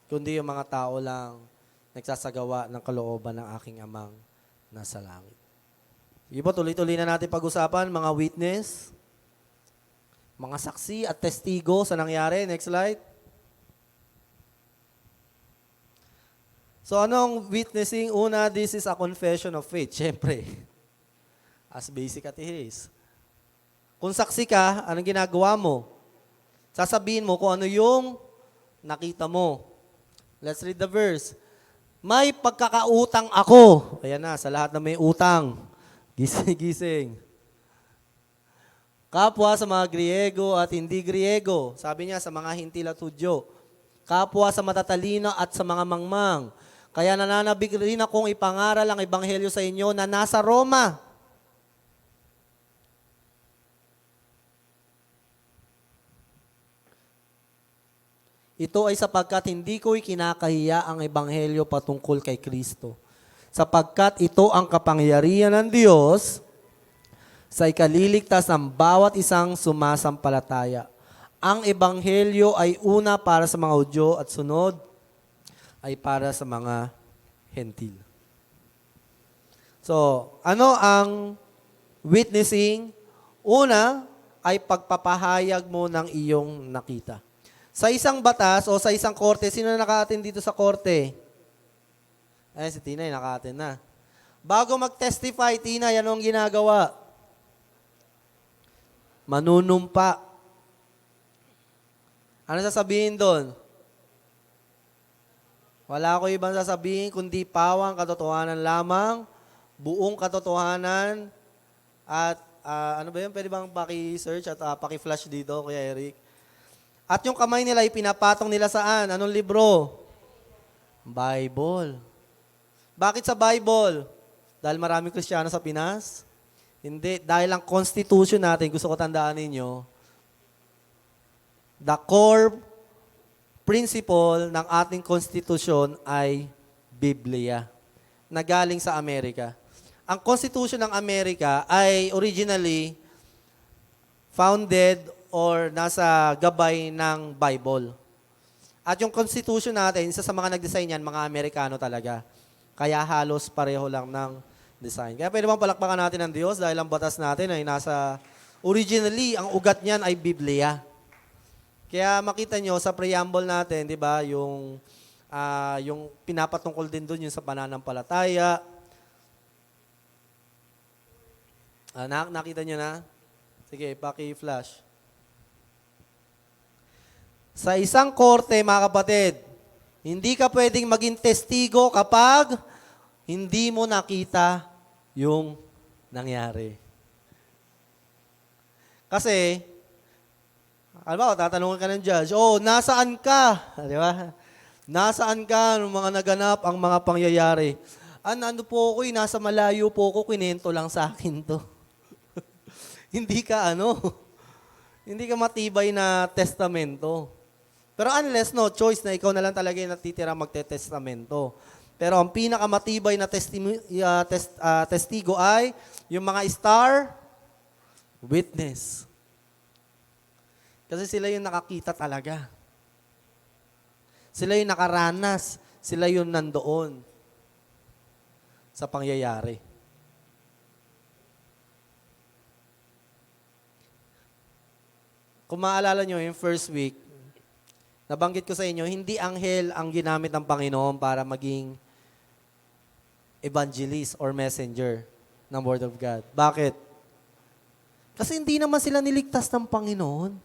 Kundi yung mga tao lang nagsasagawa ng kalooban ng aking amang nasa langit. Sige po, tuloy-tuloy na natin pag-usapan, mga witness, mga saksi at testigo sa nangyari. Next slide. So, anong witnessing? Una, this is a confession of faith. Siyempre, as basic as it is. Kung saksi ka, anong ginagawa mo? Sasabihin mo kung ano yung nakita mo. Let's read the verse. May pagkakautang ako. Ayan na, sa lahat na may utang. Gising. Kapwa sa mga Griego at hindi Griego. Sabi niya sa mga Hintil at Hudyo. Kapwa sa matatalino at sa mga mangmang. Kaya nananabik rin akong ipangaral ang ebanghelyo sa inyo na nasa Roma. Ito ay sapagkat hindi ko kinakahiya ang ebanghelyo patungkol kay Kristo. Sapagkat ito ang kapangyarihan ng Diyos sa ikaliligtas ng bawat isang sumasampalataya. Ang ebanghelyo ay una para sa mga Hudyo at sunod ay para sa mga Hentil. So, ano ang witnessing? Una ay pagpapahayag mo ng iyong nakita. Sa isang batas o sa isang korte, sino naka-attend dito sa korte? Ay, si Tinay naka-attend na. Bago mag-testify, Tinay, anong ginagawa? Manunumpa. Ano sasabihin doon? Wala ko ibang sasabihin, kundi pawang katotohanan lamang, buong katotohanan, at ano ba yun? Pwede bang paki-search at paki-flash dito, Kuya Eric? At yung kamay nila, ipinapatong nila saan? Anong libro? Bible. Bakit sa Bible? Dahil maraming Kristiyano sa Pinas? Hindi. Dahil ang constitution natin, gusto ko tandaan ninyo, the core principle ng ating constitution ay Biblia, na galing sa Amerika. Ang constitution ng Amerika ay originally founded or nasa gabay ng Bible. At yung constitution natin, isa sa mga nag-design yan, mga Amerikano talaga. Kaya halos pareho lang ng design. Kaya pwede bang palakpakan natin ng Diyos dahil ang batas natin ay originally, ang ugat niyan ay Biblia. Kaya makita nyo sa preamble natin, di ba, yung pinapatungkol din doon yung sa pananampalataya. Nakita nyo na? Sige, paki-flash. Sa isang korte, mga kapatid, hindi ka pwedeng maging testigo kapag hindi mo nakita yung nangyari. Kasi, alam mo, tatanungin ka ng judge, nasaan ka? Di ba? Nasaan ka nung mga naganap ang mga pangyayari? Ano po ako, nasa malayo po ako, kinento lang sa akin to. Hindi ka hindi ka matibay na testamento. Pero unless no choice na ikaw na lang talaga yung natitira magte-testamento. Pero ang pinakamatibay na testigo ay yung mga star witness. Kasi sila yung nakakita talaga. Sila yung nakaranas. Sila yung nandoon sa pangyayari. Kung maalala nyo, yung first week, nabanggit ko sa inyo, hindi anghel ang ginamit ng Panginoon para maging evangelist or messenger ng Word of God. Bakit? Kasi hindi naman sila niligtas ng Panginoon.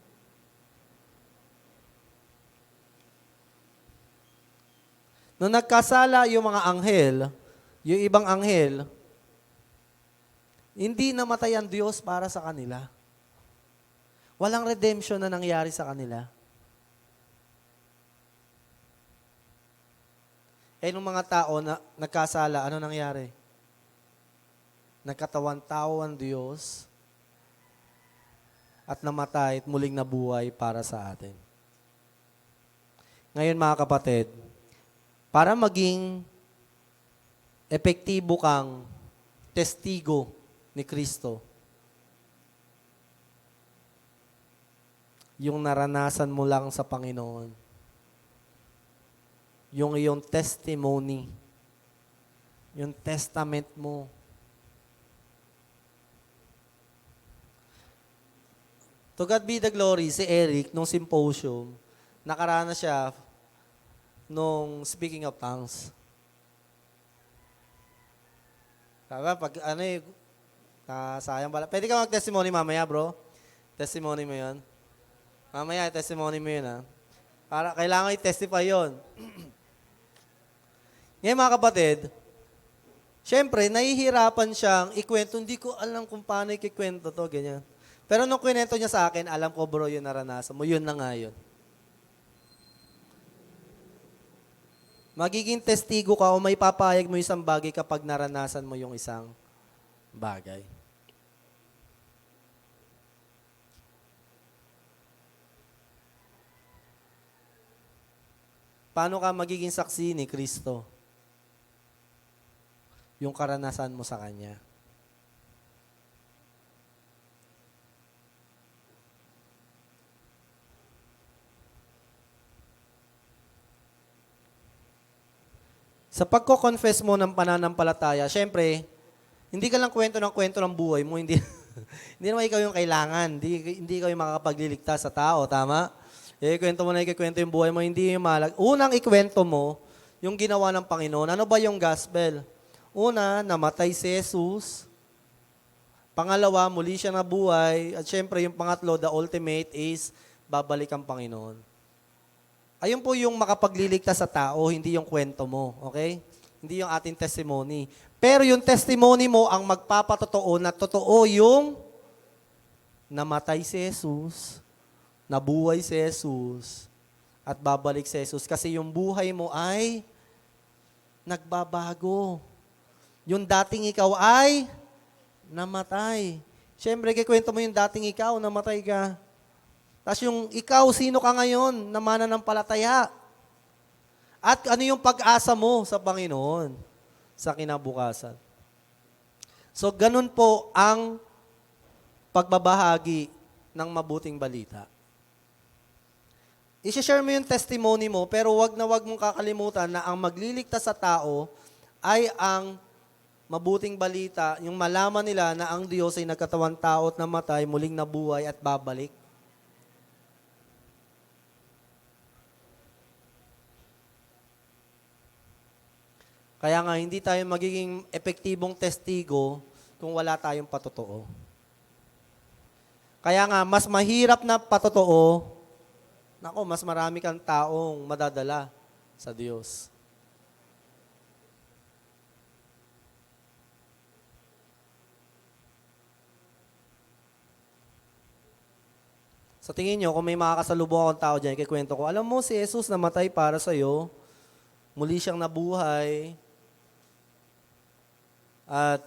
Nung nagkasala yung mga anghel, yung ibang anghel, hindi namatay ang Diyos para sa kanila. Walang redemption na nangyari sa kanila. Nung mga tao na nagkasala, ano nangyari? Nagkatawan-tao ang Diyos at namatay at muling nabuhay para sa atin. Ngayon mga kapatid, para maging epektibo kang testigo ni Kristo, yung naranasan mo lang sa Panginoon, yung iyong testimony, yung testament mo. To God be the glory, si Eric, nung symposium, nakaranas siya nung speaking of tongues. Kaya pag sayang pala. Pwede ka mag-testimony mamaya, bro? Testimony mo yun? Mamaya, testimony mo yun, ha? Para kailangan i-testify yun. Ngayon, mga kapatid, syempre, nahihirapan siyang ikwento. Hindi ko alam kung paano ikikwento to, ganyan. Pero nung kwento niya sa akin, alam ko, bro, yun naranasan mo. Yun na nga yun. Magiging testigo ka o may papayag mo isang bagay kapag naranasan mo yung isang bagay. Paano ka magiging saksi ni Kristo? Yung karanasan mo sa Kanya. Sa pagko-confess mo ng pananampalataya, syempre, hindi ka lang kwento ng buhay mo, hindi hindi naman ikaw yung kailangan, hindi ikaw yung makakapagliligtas sa tao, tama? Kwento mo na ikikwento yung buhay mo, hindi yung malag. Unang ikwento mo, yung ginawa ng Panginoon. Ano ba yung gospel? Una, namatay si Jesus. Pangalawa, muli siya nabuhay. At syempre, yung pangatlo, the ultimate is, babalik ang Panginoon. Ayun po yung makapagliligtas sa tao, hindi yung kwento mo. Okay? Hindi yung ating testimony. Pero yung testimony mo ang magpapatotoo na totoo yung namatay si Jesus, nabuhay si Jesus, at babalik si Jesus. Kasi yung buhay mo ay nagbabago. Yung dating ikaw ay namatay. Siyempre, kikwento mo yung dating ikaw, namatay ka. Tapos yung ikaw, sino ka ngayon na mananampalataya? At ano yung pag-asa mo sa Panginoon sa kinabukasan? So, ganun po ang pagbabahagi ng mabuting balita. I-share mo yung testimony mo, pero wag mong kakalimutan na ang magliligtas sa tao ay ang mabuting balita, yung malaman nila na ang Diyos ay nagkatawan tao at namatay, muling nabuhay at babalik. Kaya nga, hindi tayo magiging epektibong testigo kung wala tayong patotoo. Kaya nga, mas mahirap na patotoo, mas marami kang taong madadala sa Diyos. Sa tingin nyo, kung may makakasalubong akong tao dyan, ikikwento ko, alam mo si Jesus namatay para sa'yo, muli siyang nabuhay, at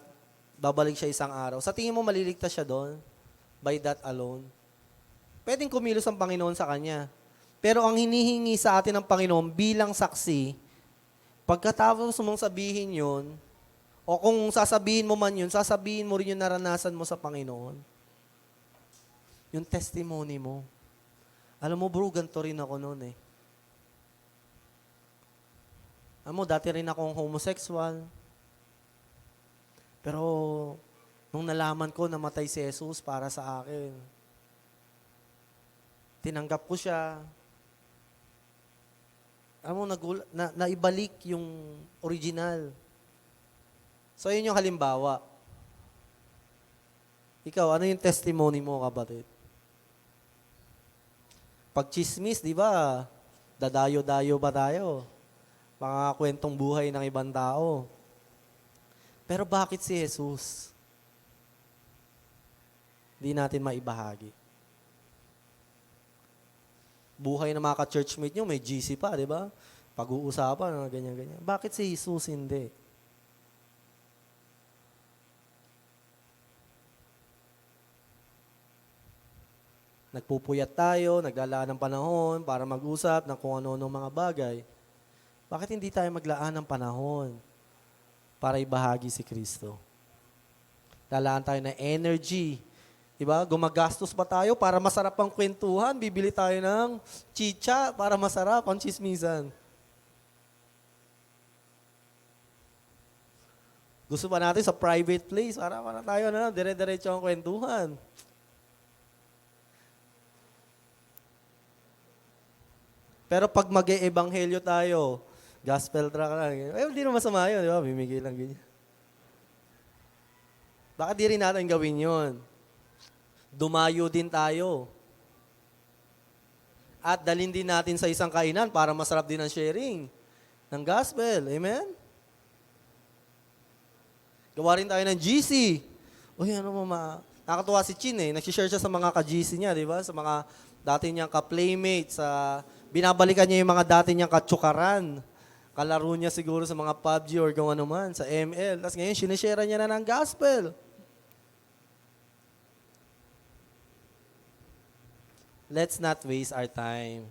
babalik siya isang araw. Sa tingin mo, maliligtas siya doon? By that alone? Pwedeng kumilos ang Panginoon sa kanya. Pero ang hinihingi sa atin ng Panginoon bilang saksi, pagkatapos mong sabihin yun, o kung sasabihin mo man yun, sasabihin mo rin yung naranasan mo sa Panginoon. Yung testimony mo. Alam mo bro, ganito rin ako noon eh. Alam mo, dati rin akong homosexual. Pero, nung nalaman ko, namatay si Jesus para sa akin. Tinanggap ko siya. Alam mo, naibalik yung original. So, yun yung halimbawa. Ikaw, ano yung testimony mo, kapatid? Pag chismis, di ba? Dadayo-dayo ba tayo? Mga kwentong buhay ng ibang tao. Pero bakit si Jesus? Di natin maibahagi. Buhay ng mga ka-churchmate nyo, may GC pa, di ba? Pag-uusapan, ganyan-ganyan. Bakit si Jesus hindi? Nagpupuyat tayo, naglalaan ng panahon para mag-usap ng kung ano-ano mga bagay. Bakit hindi tayo maglaan ng panahon para ibahagi si Kristo? Lalaan tayo ng energy. Diba? Gumagastos pa tayo para masarap ang kwentuhan. Bibili tayo ng chicha para masarap ang chismisan. Gusto pa natin sa private place para tayo na dire-diretso ang kwentuhan. Pero pag mag-e-ebanghelyo tayo, gospel track lang. Hindi naman masama yun, di ba? Bimigay lang ganyan. Baka di rin natin gawin yun. Dumayo din tayo. At dalhin din natin sa isang kainan para masarap din ang sharing ng gospel. Amen? Gawa rin tayo ng GC. Uy, ano mama? Nakatuwa si Chin eh. Nagsishare siya sa mga ka-GC niya, di ba? Sa mga dati niyang ka-playmate, binabalikan niya yung mga dati niyang katsukaran. Kalaro niya siguro sa mga PUBG or kung ano man, sa ML. Tapos ngayon, sinishare niya na ng gospel. Let's not waste our time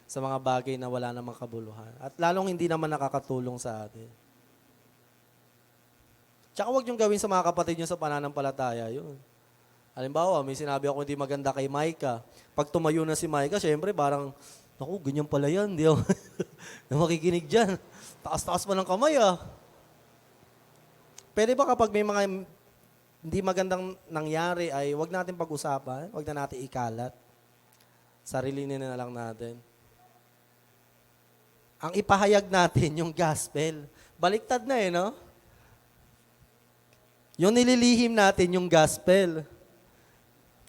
sa mga bagay na wala namang kabuluhan. At lalong hindi naman nakakatulong sa atin. Tsaka huwag niyong gawin sa mga kapatid niyo sa pananampalataya yun. Halimbawa, may sinabi ako hindi maganda kay Micah. Pag tumayo na si Micah, syempre parang, naku, ganyan pala yan. Hindi ako na makikinig dyan. Taas-taas pa ng kamay ah. Pwede ba kapag may mga hindi magandang nangyari ay wag natin pag-usapan, wag na natin ikalat. Sarilinin na lang natin. Ang ipahayag natin yung gospel. Baliktad na no? Yung nililihim natin yung gospel.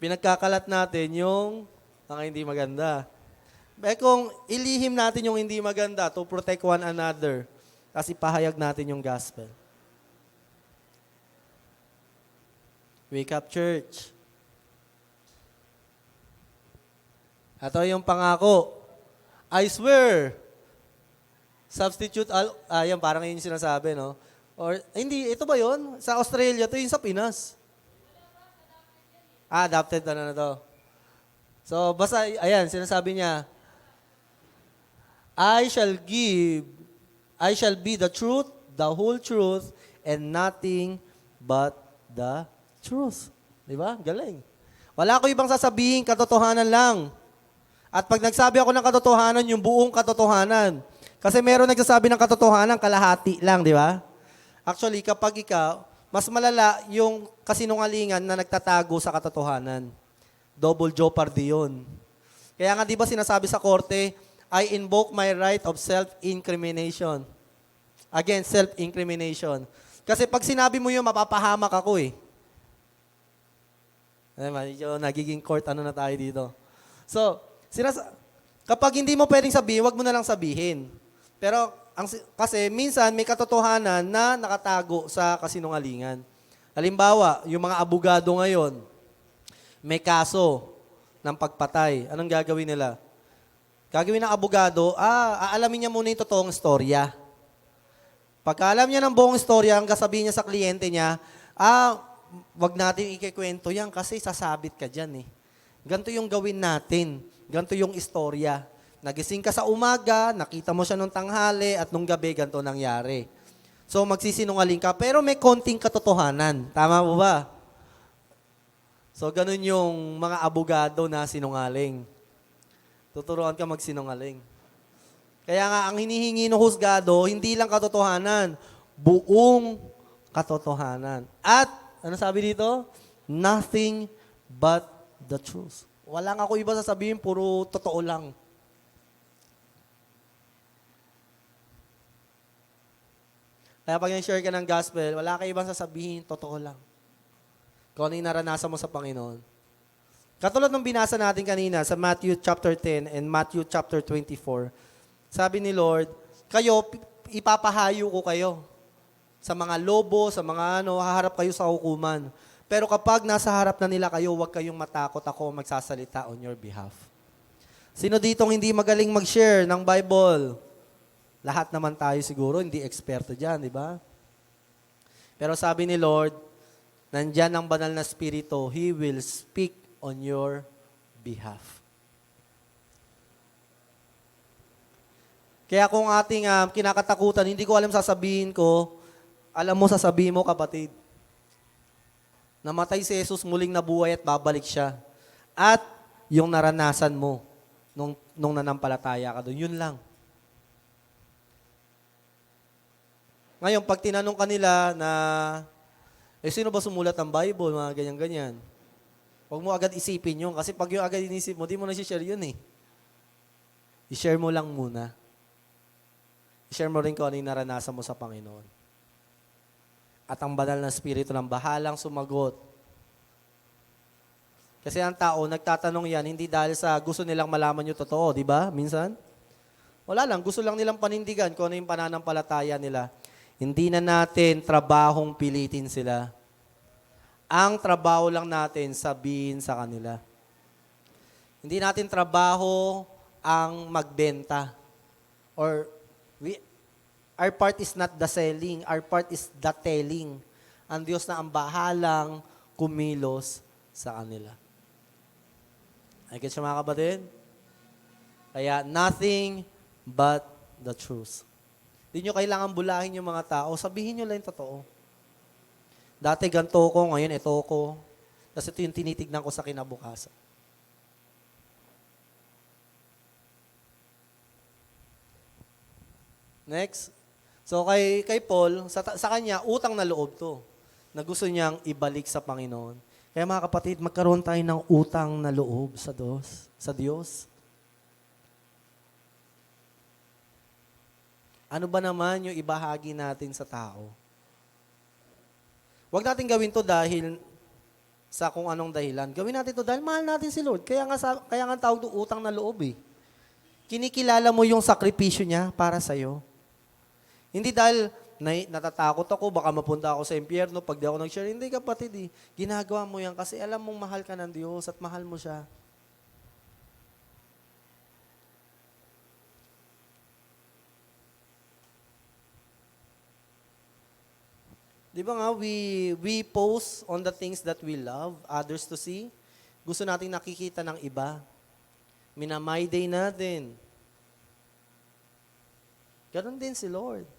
Pinagkakalat natin yung mga hindi maganda. Kung ilihim natin yung hindi maganda to protect one another, kasi ipahayag natin yung gospel. Wake up, church. Ito yung pangako. I swear. Substitute, yan, parang yun yung sinasabi, no? Or, hindi, ito ba yun? Sa Australia, ito yung sa Pinas. Adapted na to. So, basta, ayan, sinasabi niya, I shall be the truth, the whole truth, and nothing but the truth. Di ba? Galing. Wala ko ibang sasabihin, katotohanan lang. At pag nagsabi ako ng katotohanan, yung buong katotohanan. Kasi meron nagsasabi ng katotohanan, kalahati lang, di ba? Actually, kapag ikaw, mas malala yung kasinungalingan na nagtatago sa katotohanan. Double jeopardy yun. Kaya nga di ba sinasabi sa korte, I invoke my right of self-incrimination. Again, self-incrimination. Kasi pag sinabi mo yun, mapapahamak ako eh. Nagiging court, ano na tayo dito. So, kapag hindi mo pwedeng sabihin, wag mo na lang sabihin. Pero, kasi minsan may katotohanan na nakatago sa kasinungalingan. Halimbawa, yung mga abogado ngayon, may kaso. ng pagpatay. Anong gagawin nila? Gagawin ng abogado, aalamin niya muna yung totoong istorya. Pagka alam niya ng buong istorya, ang kasabihin niya sa kliyente niya, wag natin ikikwento yan kasi sasabit ka dyan eh. Ganito yung gawin natin. Ganito yung istorya. Nagising ka sa umaga, nakita mo siya nung tanghali, at nung gabi, ganito nangyari. So, magsisinungaling ka, pero may konting katotohanan. Tama po ba? So, ganun yung mga abogado na sinungaling. Tuturuan ka magsinungaling. Kaya nga, ang hinihingi ng husgado, hindi lang katotohanan, buong katotohanan. At, ano sabi dito? Nothing but the truth. Walang ako iba sasabihin, puro totoo lang. Kaya pag share ka ng gospel, wala ka ibang sasabihin, totoo lang. Kung ano yung naranasan mo sa Panginoon. Katulad ng binasa natin kanina sa Matthew chapter 10 and Matthew chapter 24, sabi ni Lord, kayo, ipapahayo ko kayo sa mga lobo, sa mga haharap kayo sa hukuman. Pero kapag nasa harap na nila kayo, huwag kayong matakot, ako magsasalita on your behalf. Sino ditong hindi magaling mag-share ng Bible? Lahat naman tayo siguro, hindi eksperto dyan, di ba? Pero sabi ni Lord, nandyan ang banal na spirito, He will speak on your behalf. Kaya kung ating kinakatakutan, hindi ko alam sasabihin ko, alam mo sasabihin mo kapatid, namatay si Jesus, muling nabuhay at babalik siya. At yung naranasan mo nung nanampalataya ka doon, yun lang. Ngayon, pag tinanong kanila na, sino ba sumulat ng Bible, mga ganyan-ganyan, huwag mo agad isipin yun. Kasi pag yung agad inisip mo, di mo na share yun eh. I-share mo lang muna. I-share mo rin kung ano yung naranasan mo sa Panginoon. At ang banal na spirito ng bahalang sumagot. Kasi ang tao, nagtatanong yan, hindi dahil sa gusto nilang malaman yung totoo, di ba? Minsan? Wala lang, gusto lang nilang panindigan kung ano yung pananampalataya nila. Hindi na natin trabahong pilitin sila. Ang trabaho lang natin sabihin sa kanila. Hindi natin trabaho ang magbenta. Or our part is not the selling, our part is the telling. Ang Diyos na ang bahalang kumilos sa kanila. Ay, kasi mga kapatid? Kaya nothing but the truth. Hindi nyo kailangan bulahin yung mga tao. Sabihin nyo lang yung totoo. Dati ganito ko, ngayon ito ko. Kasi ito yung tinitignan ko sa kinabukasan. Next. So kay Paul, sa kanya, utang na loob to. Na gusto niyang ibalik sa Panginoon. Kaya mga kapatid, magkaroon tayo ng utang na loob sa Diyos. Ano ba naman yung ibahagi natin sa tao? Huwag natin gawin to dahil sa kung anong dahilan. Gawin natin to dahil mahal natin si Lord. Kaya nga tawag to utang na loob eh. Kinikilala mo yung sakripisyo niya para sa'yo. Hindi dahil natatakot ako, baka mapunta ako sa impyerno pag di ako nag-share. Hindi kapatid eh. Ginagawa mo yan kasi alam mong mahal ka ng Diyos at mahal mo siya. Di ba nga, we post on the things that we love, others to see. Gusto nating nakikita ng iba. Minamay day natin. Ganon din si Lord.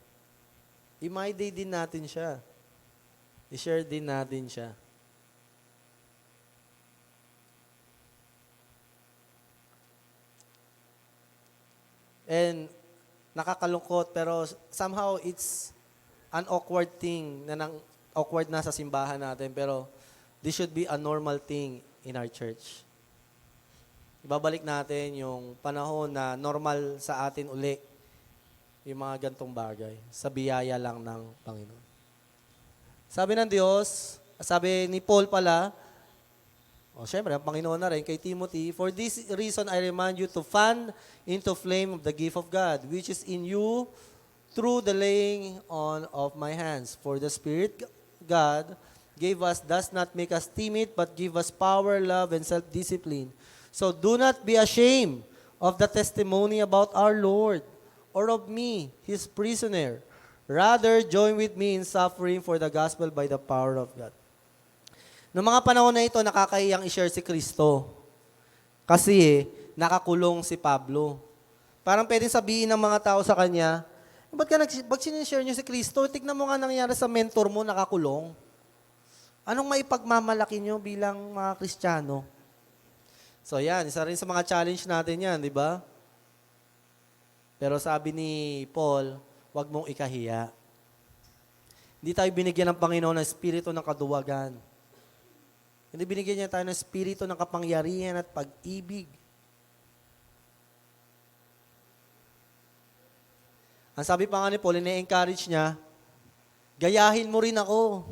I-my day din natin siya. I-share din natin siya. And nakakalungkot, pero somehow it's an awkward thing, awkward na sa simbahan natin, pero this should be a normal thing in our church. Ibabalik natin yung panahon na normal sa atin uli yung mga gantong bagay sa biyaya lang ng Panginoon. Sabi ng Diyos, sabi ni Paul pala, syempre, ang Panginoon na rin kay Timothy, for this reason I remind you to fan into flame of the gift of God, which is in you through the laying on of my hands. For the Spirit God gave us does not make us timid, but give us power, love, and self-discipline. So do not be ashamed of the testimony about our Lord or of me, his prisoner. Rather, join with me in suffering for the gospel by the power of God. Noong mga panahon na ito, nakakahiyang i-share si Kristo. Kasi nakakulong si Pablo. Parang pwedeng sabihin ng mga tao sa kanya, ba't sinishare niyo si Kristo? Tignan mo nga nangyari sa mentor mo, nakakulong. Anong maipagmamalaki niyo bilang mga Kristiyano? So yan, isa rin sa mga challenge natin yan, di ba? Pero sabi ni Paul, huwag mong ikahiya. Hindi tayo binigyan ng Panginoon ng espiritu ng kaduwagan. Hindi binigyan niya tayo ng espiritu ng kapangyarihan at pag-ibig. Ang sabi pa nga ni Paul, ina-encourage niya, gayahin mo rin ako.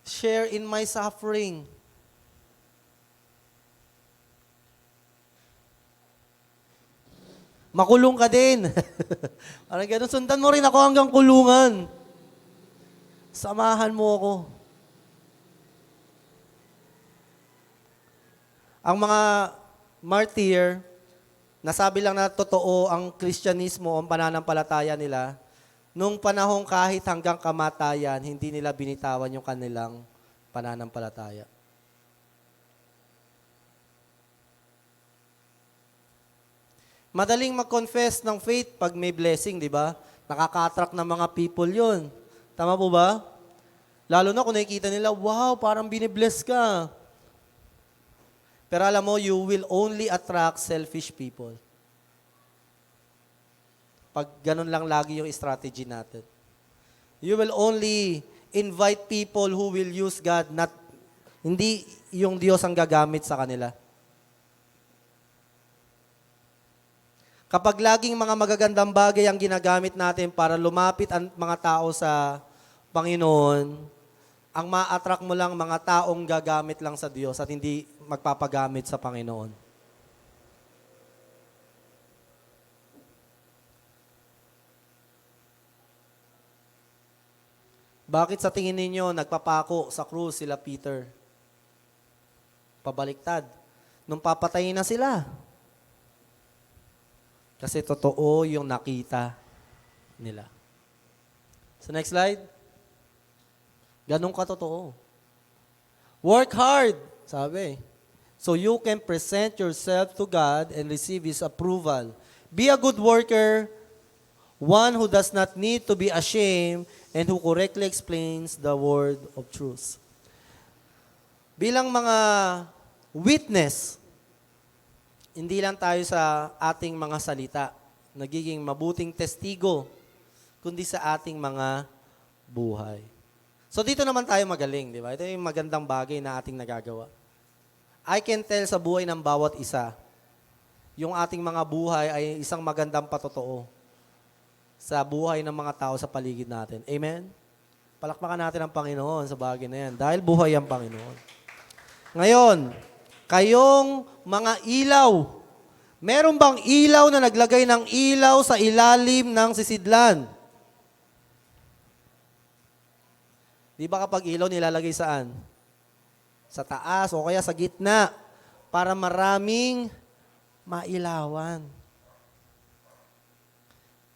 Share in my suffering. Makulong ka din. Parang ganun, sundan mo rin ako hanggang kulungan. Samahan mo ako. Ang mga martyr, nasabi lang na totoo ang Kristyanismo, ang pananampalataya nila, nung panahong kahit hanggang kamatayan, hindi nila binitawan yung kanilang pananampalataya. Madaling mag-confess ng faith pag may blessing, di ba? Nakaka-attract ng mga people yun. Tama po ba? Lalo na kung nakikita nila, wow, parang binibless ka. Pero alam mo, you will only attract selfish people. Pag ganun lang lagi yung strategy natin. You will only invite people who will use God, hindi yung Diyos ang gagamit sa kanila. Kapag laging mga magagandang bagay ang ginagamit natin para lumapit ang mga tao sa Panginoon, ang ma-attract mo lang mga taong gagamit lang sa Diyos at hindi magpapagamit sa Panginoon. Bakit sa tingin ninyo nagpapako sa krus sila Peter? Pabaliktad. Nung papatayin na sila. Kasi totoo yung nakita nila. So next slide. Ganun katotoo. Work hard, sabi. So you can present yourself to God and receive His approval. Be a good worker, one who does not need to be ashamed and who correctly explains the word of truth. Bilang mga witness, hindi lang tayo sa ating mga salita, nagiging mabuting testigo, kundi sa ating mga buhay. So dito naman tayo magaling, di ba? Ito yung magandang bagay na ating nagagawa. I can tell sa buhay ng bawat isa, yung ating mga buhay ay isang magandang patotoo sa buhay ng mga tao sa paligid natin. Amen? Palakpakan natin ang Panginoon sa bagay na yan dahil buhay ang Panginoon. Ngayon, kayong mga ilaw, meron bang ilaw na naglagay ng ilaw sa ilalim ng sisidlan? Di ba kapag ilaw nilalagay saan? Sa taas o kaya sa gitna para maraming mailawan.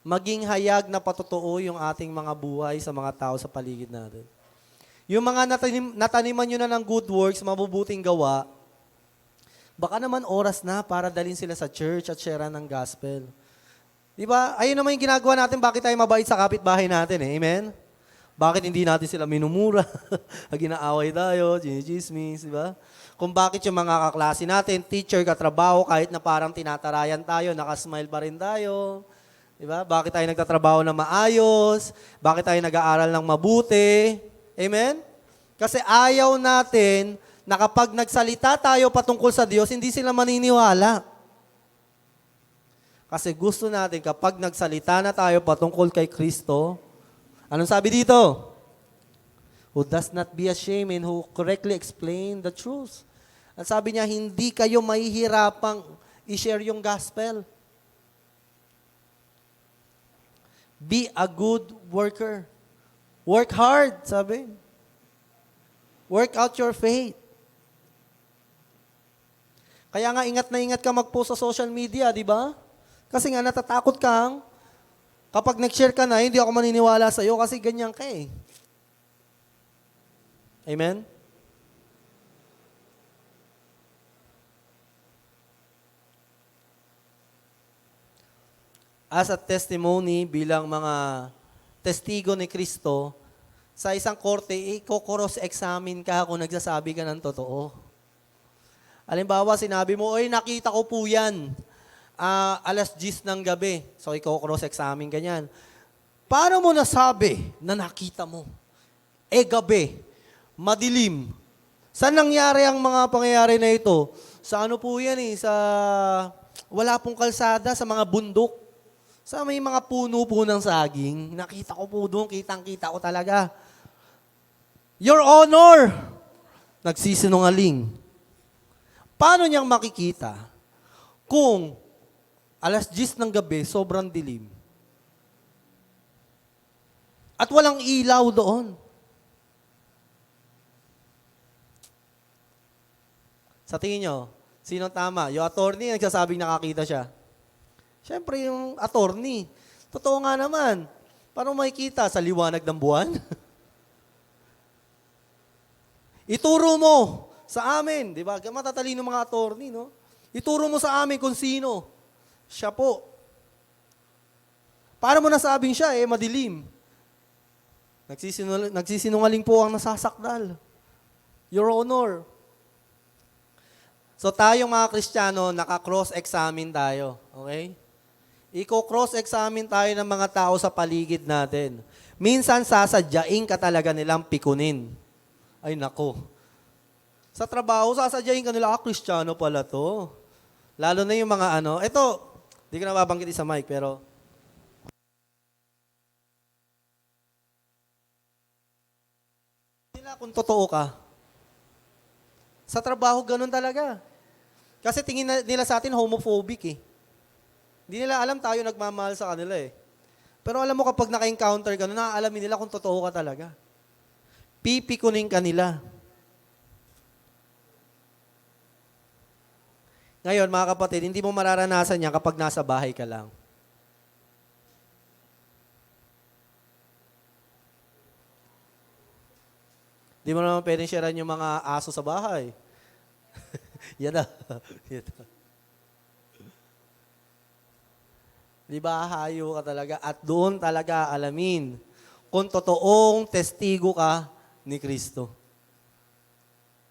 Maging hayag na patotoo yung ating mga buhay sa mga tao sa paligid natin. Yung mga nataniman nyo na ng good works, mabubuting gawa, baka naman oras na para dalhin sila sa church at share ng gospel. Di ba? Ayun naman yung ginagawa natin, bakit tayo mabait sa kapitbahay natin eh. Amen? Bakit hindi natin sila minumura? Ginaaway tayo, ginichismis, di ba? Kung bakit yung mga kaklase natin, teacher, katrabaho, kahit na parang tinatarayan tayo, nakasmile pa rin tayo. Di ba? Bakit tayo nagtatrabaho na maayos? Bakit tayo nag-aaral ng mabuti? Amen? Kasi ayaw natin na kapag nagsalita tayo patungkol sa Diyos, hindi sila maniniwala. Kasi gusto natin kapag nagsalita na tayo patungkol kay Kristo, anong sabi dito? Who does not be ashamed and who correctly explain the truth. Ang sabi niya, hindi kayo mahihirapang i-share yung gospel. Be a good worker. Work hard, sabi. Work out your faith. Kaya nga ingat na ingat ka mag-post sa social media, di ba? Kasi nga natatakot kang kapag nag-share ka na, hindi ako maniniwala sa'yo kasi ganyan ka eh. Amen? As a testimony bilang mga testigo ni Kristo, sa isang korte, i-cross-examine ka kung nagsasabi ka ng totoo. Halimbawa, sinabi mo, oy, nakita ko po yan. Alas 10 ng gabi. So, i-cross-examine ka yan. Paano mo nasabi na nakita mo? Gabi. Madilim. Saan nangyari ang mga pangyayari na ito? Sa ano po yan eh? Wala pong kalsada, sa mga bundok. Sa may mga puno po ng saging. Nakita ko po doon, kitang-kita ko talaga. Your Honor! Nagsisinungaling. Paano niyang makikita kung alas 10 ng gabi, sobrang dilim? At walang ilaw doon. Sa tingin nyo, sino tama? Yung attorney nagsasabing nakakita siya. Siyempre yung attorney. Totoo nga naman. Paano makikita? Sa liwanag ng buwan? Ituro mo sa amin. Di ba? Matatalino mga attorney, no? Ituro mo sa amin kung sino. Siya po. Para mo nasabing siya, madilim. Nagsisinungaling po ang nasasakdal. Your Honor. So tayong mga Kristiyano, naka-cross-examine tayo. Okay? Iko-cross-examine tayo ng mga tao sa paligid natin. Minsan sasadyain ka talaga nilang pikunin. Ay nako. Sa trabaho, sasadyain ka nila, Kristiyano pala to. Lalo na yung mga ito, di ko na babanggitin sa mic, pero nila kung totoo ka. Sa trabaho, ganun talaga. Kasi tingin nila sa atin homophobic eh. Hindi nila alam tayo nagmamahal sa kanila eh. Pero alam mo kapag naka-encounter ka, naaalamin nila kung totoo ka talaga. Pipikunin ka nila. Ngayon, mga kapatid, hindi mo mararanasan yan kapag nasa bahay ka lang. Hindi mo naman pwedeng sharean yung mga aso sa bahay. Yan na. Yan na. Di ba, hayo ka talaga at doon talaga alamin kung totoong testigo ka ni Kristo.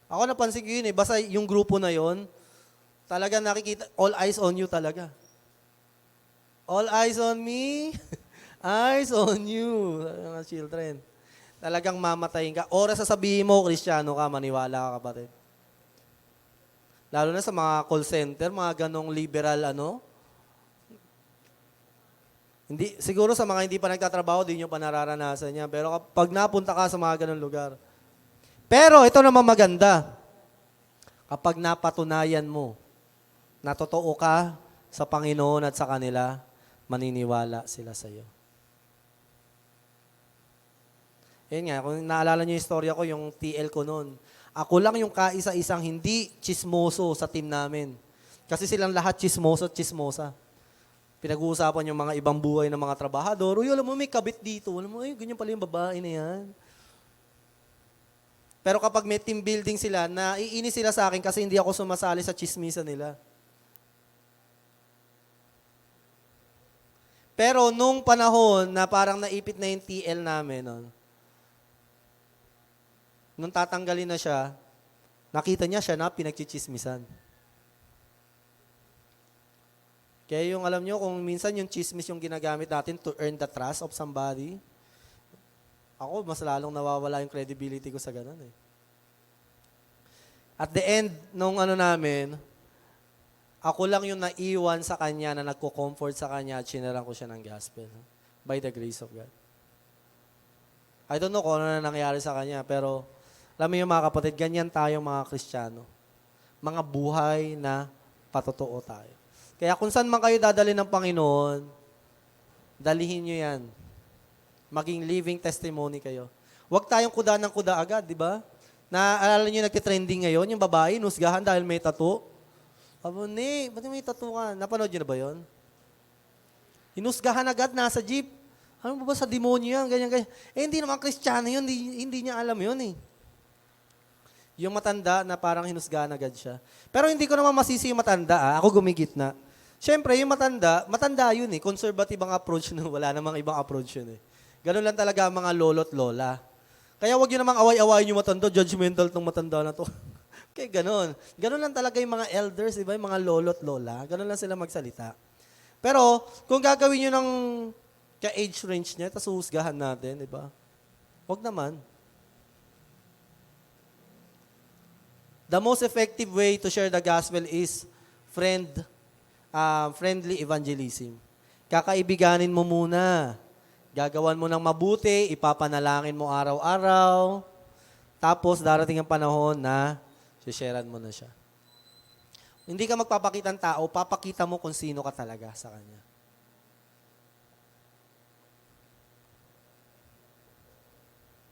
Ako napansin ko yun eh, basta yung grupo na yon, talaga nakikita, all eyes on you talaga. All eyes on me, eyes on you, mga children. Talagang mamatayin ka. Oras sasabihin mo, Kristiyano ka, maniwala ka, kapatid. Lalo na sa mga call center, mga ganong liberal, Hindi, siguro sa mga hindi pa nagtatrabaho, di nyo pa nararanasan niya. Pero kapag napunta ka sa mga ganong lugar. Pero ito naman maganda. Kapag napatunayan mo na totoo ka sa Panginoon at sa kanila, maniniwala sila sa iyo. Yun nga, kung naalala nyo yung istorya ko, yung TL ko noon. Ako lang yung kaisa-isang hindi chismoso sa team namin. Kasi silang lahat chismoso at chismosa. Pinag-uusapan yung mga ibang buhay ng mga trabahador. Uy, alam mo, may kabit dito. Alam mo, ganyan pala yung babae na yan. Pero kapag may team building sila, naiinis sila sa akin kasi hindi ako sumasali sa chismisa nila. Pero nung panahon na parang naipit na yung TL namin, nung tatanggalin na siya, nakita niya siya na pinagchichismisan. Kaya yung alam nyo, kung minsan yung chismis yung ginagamit natin to earn the trust of somebody, ako, mas lalong nawawala yung credibility ko sa ganun eh. At the end, nung namin, ako lang yung naiwan sa kanya na nagko-comfort sa kanya at sinarang ko siya ng gospel. By the grace of God. I don't know kung ano na nangyari sa kanya, pero alam mo yung mga kapatid, ganyan tayo mga Kristiyano. Mga buhay na patotoo tayo. Kaya kung saan man kayo dadali ng Panginoon, dalihin nyo yan. Maging living testimony kayo. Huwag tayong kuda ng kuda agad, di ba? Naalala nyo nagtitrending ngayon, yung babae, nusgahan dahil may tattoo. Abo, ni, ba't may tattoo ka? Napanood niyo na ba yun? Hinusgahan agad, nasa jeep. Ano ba sa demonyo yan? Ganyan, ganyan. Eh, hindi naman Kristiyano yun. Hindi niya alam yun eh. Yung matanda na parang hinusgahan agad siya. Pero hindi ko naman masisi yung matanda. Ako gumigit na. Siyempre, yung matanda yun eh. Conservative ang approach nun. Wala namang ibang approach yun eh. Ganun lang talaga ang mga lolo't lola. Kaya wag yun namang away-awayin yung matanda. Judgmental tong matanda na to. Kaya ganun. Ganun lang talaga yung mga elders, diba? Yung mga lolo't lola. Ganun lang sila magsalita. Pero, kung gagawin nyo ng ka-age range niya, tapos husgahan natin, diba? Wag naman. The most effective way to share the gospel is friendly evangelism. Kakaibiganin mo muna. Gagawan mo ng mabuti, ipapanalangin mo araw-araw. Tapos darating ang panahon na sisharean mo na siya. Hindi ka magpapakita ng tao, papakita mo kung sino ka talaga sa kanya.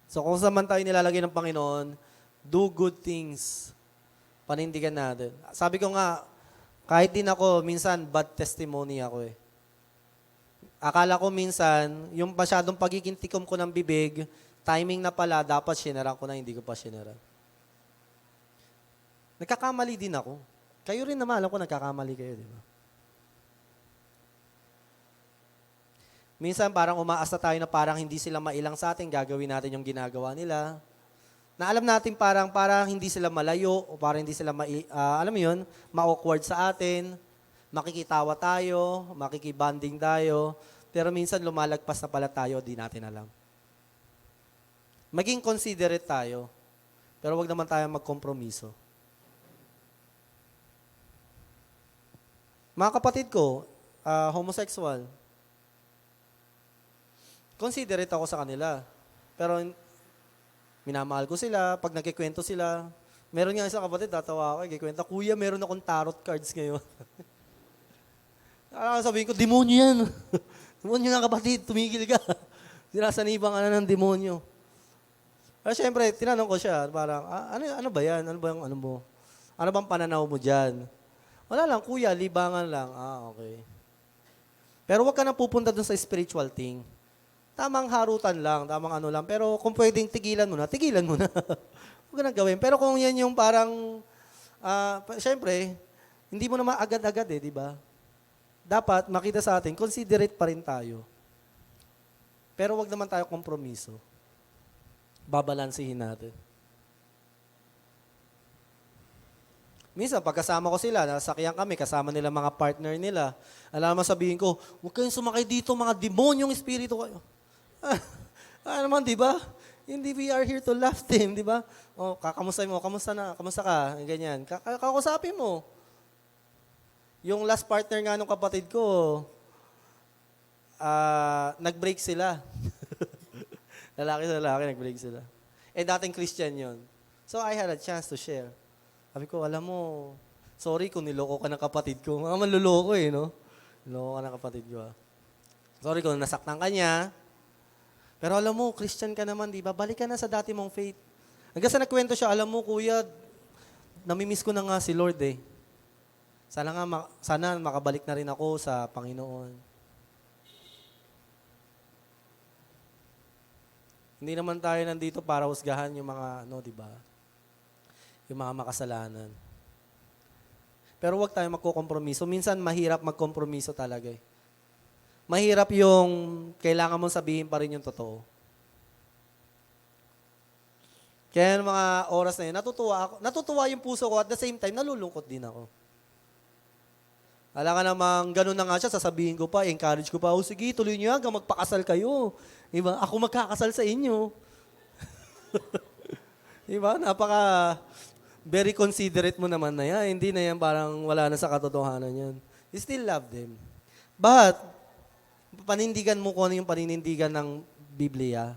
So kung saan man tayo nilalagay ng Panginoon, do good things. Panindigan natin. Sabi ko nga, kahit din ako, minsan bad testimony ako eh. Akala ko minsan, yung masyadong pagkikintikom ko ng bibig, timing na pala, dapat shinarang ko na, hindi ko pa shinarang. Nagkakamali din ako. Kayo rin naman, alam ko nagkakamali kayo, di ba? Minsan parang umaasa tayo na parang hindi sila mailang sa atin, gagawin natin yung ginagawa nila. Na alam natin parang hindi sila malayo, o parang hindi sila, alam mo yun, ma-awkward sa atin, makikitawa tayo, makikibanding tayo, pero minsan lumalagpas na pala tayo, di natin alam. Maging considerate tayo, pero wag naman tayo magkompromiso. Mga kapatid ko, homosexual, considerate ako sa kanila, pero minamahal ko sila, pag nagkikwento sila, meron nga isang kapatid, tatawa ako, nagkikwento, Kuya, meron akong tarot cards ngayon. Sabihin ko, demonyo yan. Demonyo nga kapatid, tumigil ka. Sinasaniban ka na ng demonyo. Pero syempre, tinanong ko siya, parang, ano ba yan? Ano ba yung ano mo? Ano bang pananaw mo dyan? Wala lang, kuya, libangan lang. Okay. Pero wag ka na pupunta dun sa spiritual thing. Tamang harutan lang, tamang ano lang. Pero kung pwedeng tigilan mo na, tigilan mo na. Huwag ka na gawin. Pero kung yan yung parang, syempre, hindi mo naman agad-agad di ba? Dapat makita sa atin, considerate pa rin tayo. Pero wag naman tayo kompromiso. Babalansihin natin. Minsan, pagkasama ko sila, nasakyan kami, kasama nila mga partner nila. Alam mo sabihin ko, huwag kayong sumakay dito, mga demonyong espiritu kayo. Naman, di ba? Hindi, we are here to laugh them, di ba? Kakamusta mo, kamusta ka, ganyan. Kakusapin mo. Yung last partner nga nung kapatid ko, nag-break sila. lalaki sa lalaki, nag-break sila. Dating Christian yon. So, I had a chance to share. Sabi ko, alam mo, sorry kung niloko ka ng kapatid ko. Mga manluloko no? Niloko ka ng kapatid ko, Sorry kung nasaktan ka niya. Pero alam mo, Christian ka naman, di ba? Balik ka na sa dati mong faith. Hanggang sa nagkwento siya, alam mo, kuya, namimiss ko na nga si Lord Sana makabalik na rin ako sa Panginoon. Hindi naman tayo nandito para husgahan yung mga, di ba? Yung mga makasalanan. Pero huwag tayo magkukompromiso. Minsan, mahirap magkompromiso talaga Mahirap yung kailangan mong sabihin pa rin yung totoo. Kaya yung mga oras na yun, natutuwa yung puso ko at the same time, nalulungkot din ako. Alam ka namang ganun na nga siya, sasabihin ko pa, encourage ko pa, sige, tuloy niyo hanggang magpakasal kayo. Diba? Ako magkakasal sa inyo. Diba? Very considerate mo naman na yan. Hindi na yan parang wala na sa katotohanan yan. You still love them. But, panindigan mo kung ano yung paninindigan ng Biblia.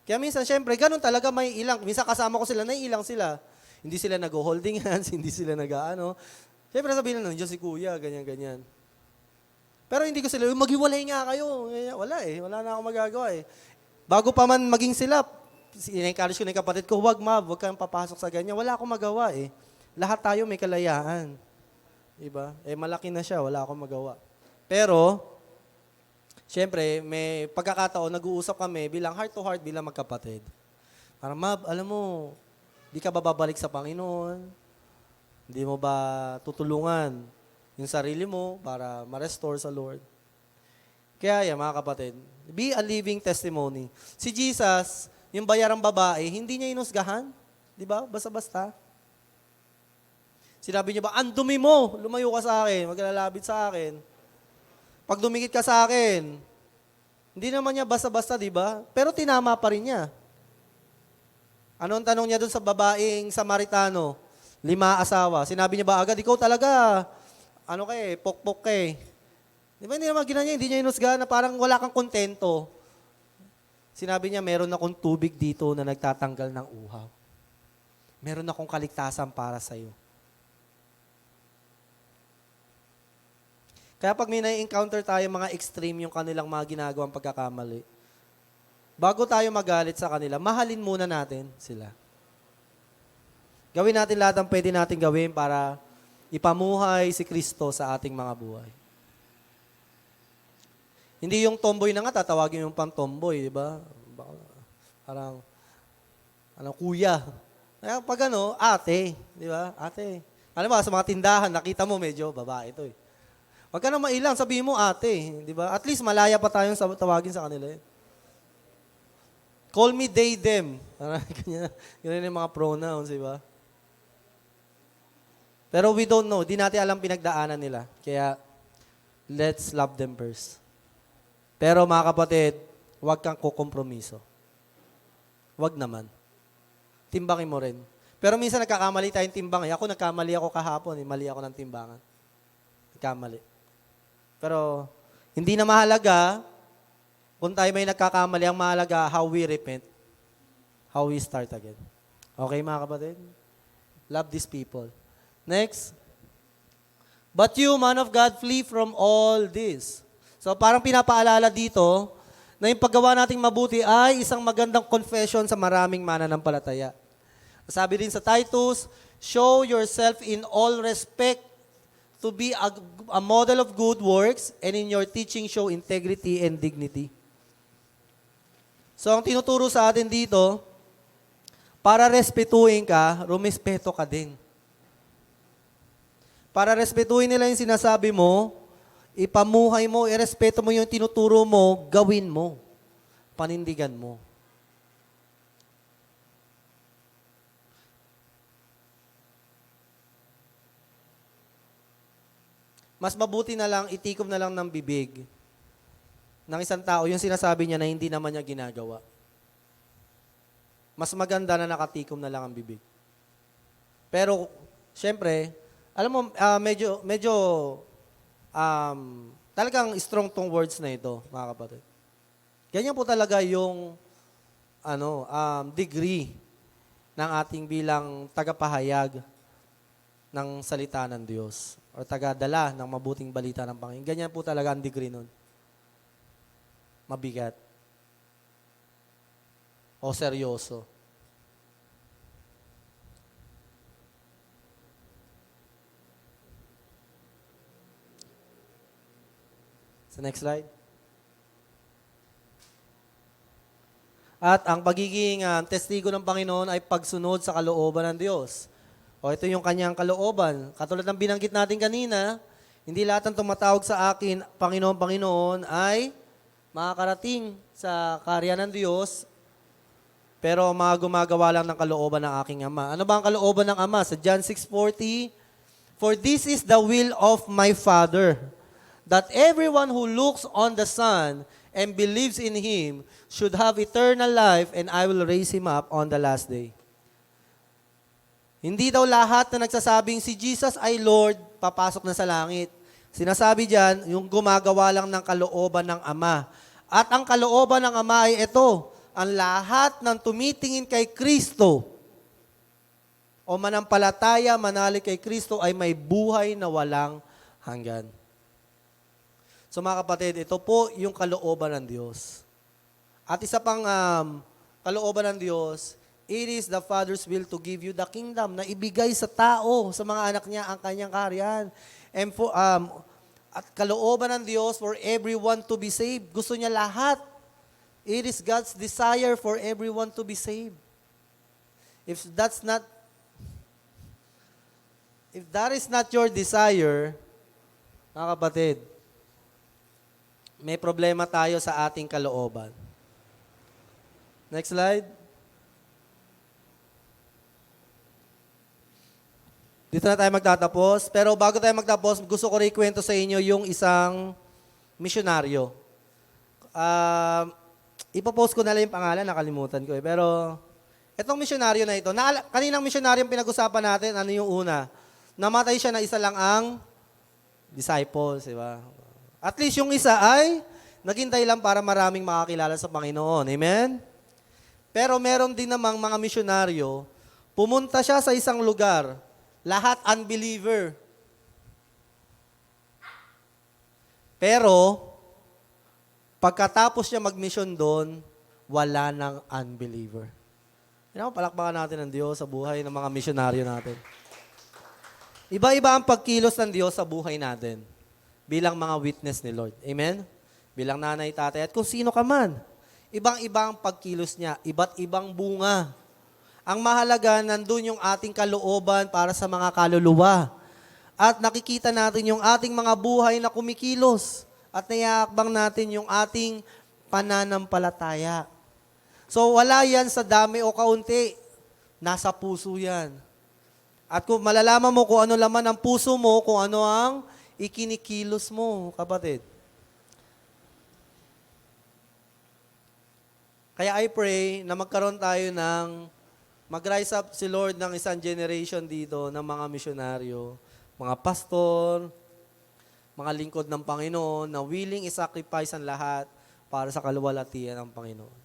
Kaya minsan, syempre, ganun talaga may ilang. Minsan kasama ko sila, naiilang sila. Hindi sila nag-holding hands, hindi sila nag-ano. Siyempre sabihin na, Diyos si Kuya, ganyan-ganyan. Pero hindi ko sila, maghiwalay nga kayo. Wala wala na akong magagawa Bago pa man maging sila, in-encourage ko na yung kapatid ko, huwag kang papasok sa ganyan. Wala akong magawa lahat tayo may kalayaan. Diba? Malaki na siya, wala akong magawa. Pero, syempre, may pagkakataon, nag-uusap kami bilang heart to heart, bilang magkapatid. Parang, Mab, alam mo, di ka ba babalik sa Panginoon? Hindi mo ba tutulungan yung sarili mo para ma-restore sa Lord? Kaya yan, mga kapatid, be a living testimony. Si Jesus, yung bayarang babae, hindi niya inusgahan. Di ba? Basta-basta. Sinabi niya ba, ang dumi mo, lumayo ka sa akin, maglalabit sa akin. Pag dumikit ka sa akin, hindi naman niya basta-basta, di ba? Pero tinama pa rin niya. Ano ang tanong niya doon sa babaeng Samaritano? 5 asawa. Sinabi niya ba agad, ikaw talaga, pokpok ka eh. Di ba hindi naman ginanya, hindi niya inusgahan na parang wala kang kontento. Sinabi niya, meron akong tubig dito na nagtatanggal ng uhaw. Meron akong kaligtasan para sa'yo. Kaya pag may na-encounter tayo mga extreme yung kanilang mga ginagawang pagkakamali, bago tayo magalit sa kanila, mahalin muna natin sila. Gawin natin lahat ang pwede natin gawin para ipamuhay si Kristo sa ating mga buhay. Hindi yung tomboy na nga, tatawagin yung pang tomboy, di ba? Parang, kuya. Kaya pag ate, di ba? Ate. Alam mo, sa mga tindahan, nakita mo medyo babae ito eh. Huwag ka na mailang, sabihin mo ate, di ba? At least malaya pa tayong tawagin sa kanila eh. Call me they, them. Ganyan yung mga pronouns, di ba? Pero we don't know. Di natin alam pinagdaanan nila. Kaya, let's love them first. Pero mga kapatid, huwag kang kukompromiso. Huwag naman. Timbangin mo rin. Pero minsan nagkakamali tayong timbang. Ako nagkamali ako kahapon. Mali ako ng timbangan. Nagkamali. Pero hindi na mahalaga kung tayo may nagkakamali. Ang mahalaga, how we repent. How we start again. Okay mga kapatid? Love these people. Next. But you, man of God, flee from all this. So parang pinapaalala dito na yung paggawa nating mabuti ay isang magandang confession sa maraming mananampalataya. Sabi din sa Titus, show yourself in all respect to be a model of good works, and in your teaching show integrity and dignity. So ang tinuturo sa atin dito, para respetuhin ka, rumespeto ka din. Para respetuhin nila yung sinasabi mo, ipamuhay mo, irespeto mo yung tinuturo mo, gawin mo. Panindigan mo. Mas mabuti na lang, itikom na lang ng bibig ng isang tao yung sinasabi niya na hindi naman niya ginagawa. Mas maganda na nakatikom na lang ang bibig. Pero, syempre, alam mo, medyo talagang strong tong words na ito, mga kapatid. Ganyan po talaga yung degree ng ating bilang tagapahayag ng salita ng Diyos o tagadala ng mabuting balita ng Panginoon. Ganyan po talaga ang degree nun. Mabigat. O seryoso. Sa next slide. At ang pagiging testigo ng Panginoon ay pagsunod sa kalooban ng Diyos. O ito yung kanyang kalooban. Katulad ng binanggit natin kanina, hindi lahat ng tumatawag sa akin, Panginoon, Panginoon, ay makakarating sa karya ng Diyos, pero mga gumagawa lang ng kalooban ng aking Ama. Ano ba ang kalooban ng Ama? Sa John 6:40, for this is the will of my Father, that everyone who looks on the Son and believes in Him should have eternal life, and I will raise him up on the last day. Hindi daw lahat na nagsasabing si Jesus ay Lord, papasok na sa langit. Sinasabi diyan, yung gumagawa lang ng kalooban ng Ama. At ang kalooban ng Ama ay ito, ang lahat ng tumitingin kay Kristo o manampalataya, manalig kay Kristo ay may buhay na walang hanggan. So mga kapatid, ito po yung kalooban ng Diyos. At isa pang kalooban ng Diyos, It is the Father's will to give you the kingdom, na ibigay sa tao, sa mga anak niya, ang kanyang kaharian. And for, at kalooban ng Diyos for everyone to be saved. Gusto niya lahat. It is God's desire for everyone to be saved. If that is not your desire, mga kapatid, may problema tayo sa ating kalooban. Next slide. Dito na tayo magtatapos. Pero bago tayo magtapos, gusto ko rin ikwento sa inyo yung isang misyonaryo. Ipopost ko na lang yung pangalan, nakalimutan ko eh. Pero itong misyonaryo na ito, kaninang misyonaryo yung pinag-usapan natin, ano yung una? Namatay siya na isa lang ang disciples, di ba? At least yung isa ay naghintay lang para maraming makakilala sa Panginoon. Amen? Pero meron din namang mga misyonaryo, pumunta siya sa isang lugar, lahat unbeliever. Pero, pagkatapos niya mag-mission doon, wala nang unbeliever. Palakpakan natin ang Diyos sa buhay ng mga misyonaryo natin. Iba-iba ang pagkilos ng Diyos sa buhay natin bilang mga witness ni Lord. Amen? Bilang nanay, tatay, at kung sino ka man. Ibang-ibang pagkilos niya, iba't ibang bunga. Ang mahalaga, nandun yung ating kalooban para sa mga kaluluwa. At nakikita natin yung ating mga buhay na kumikilos. At naiaakbang natin yung ating pananampalataya. So wala yan sa dami o kaunti. Nasa puso yan. At kung malalaman mo kung ano laman ng puso mo, kung ano ang ikinikilos mo, kapatid. Kaya I pray na magkaroon tayo mag-rise up si Lord ng isang generation dito ng mga misyonaryo, mga pastor, mga lingkod ng Panginoon na willing i-sacrifice ang lahat para sa kaluwalhatian ng Panginoon.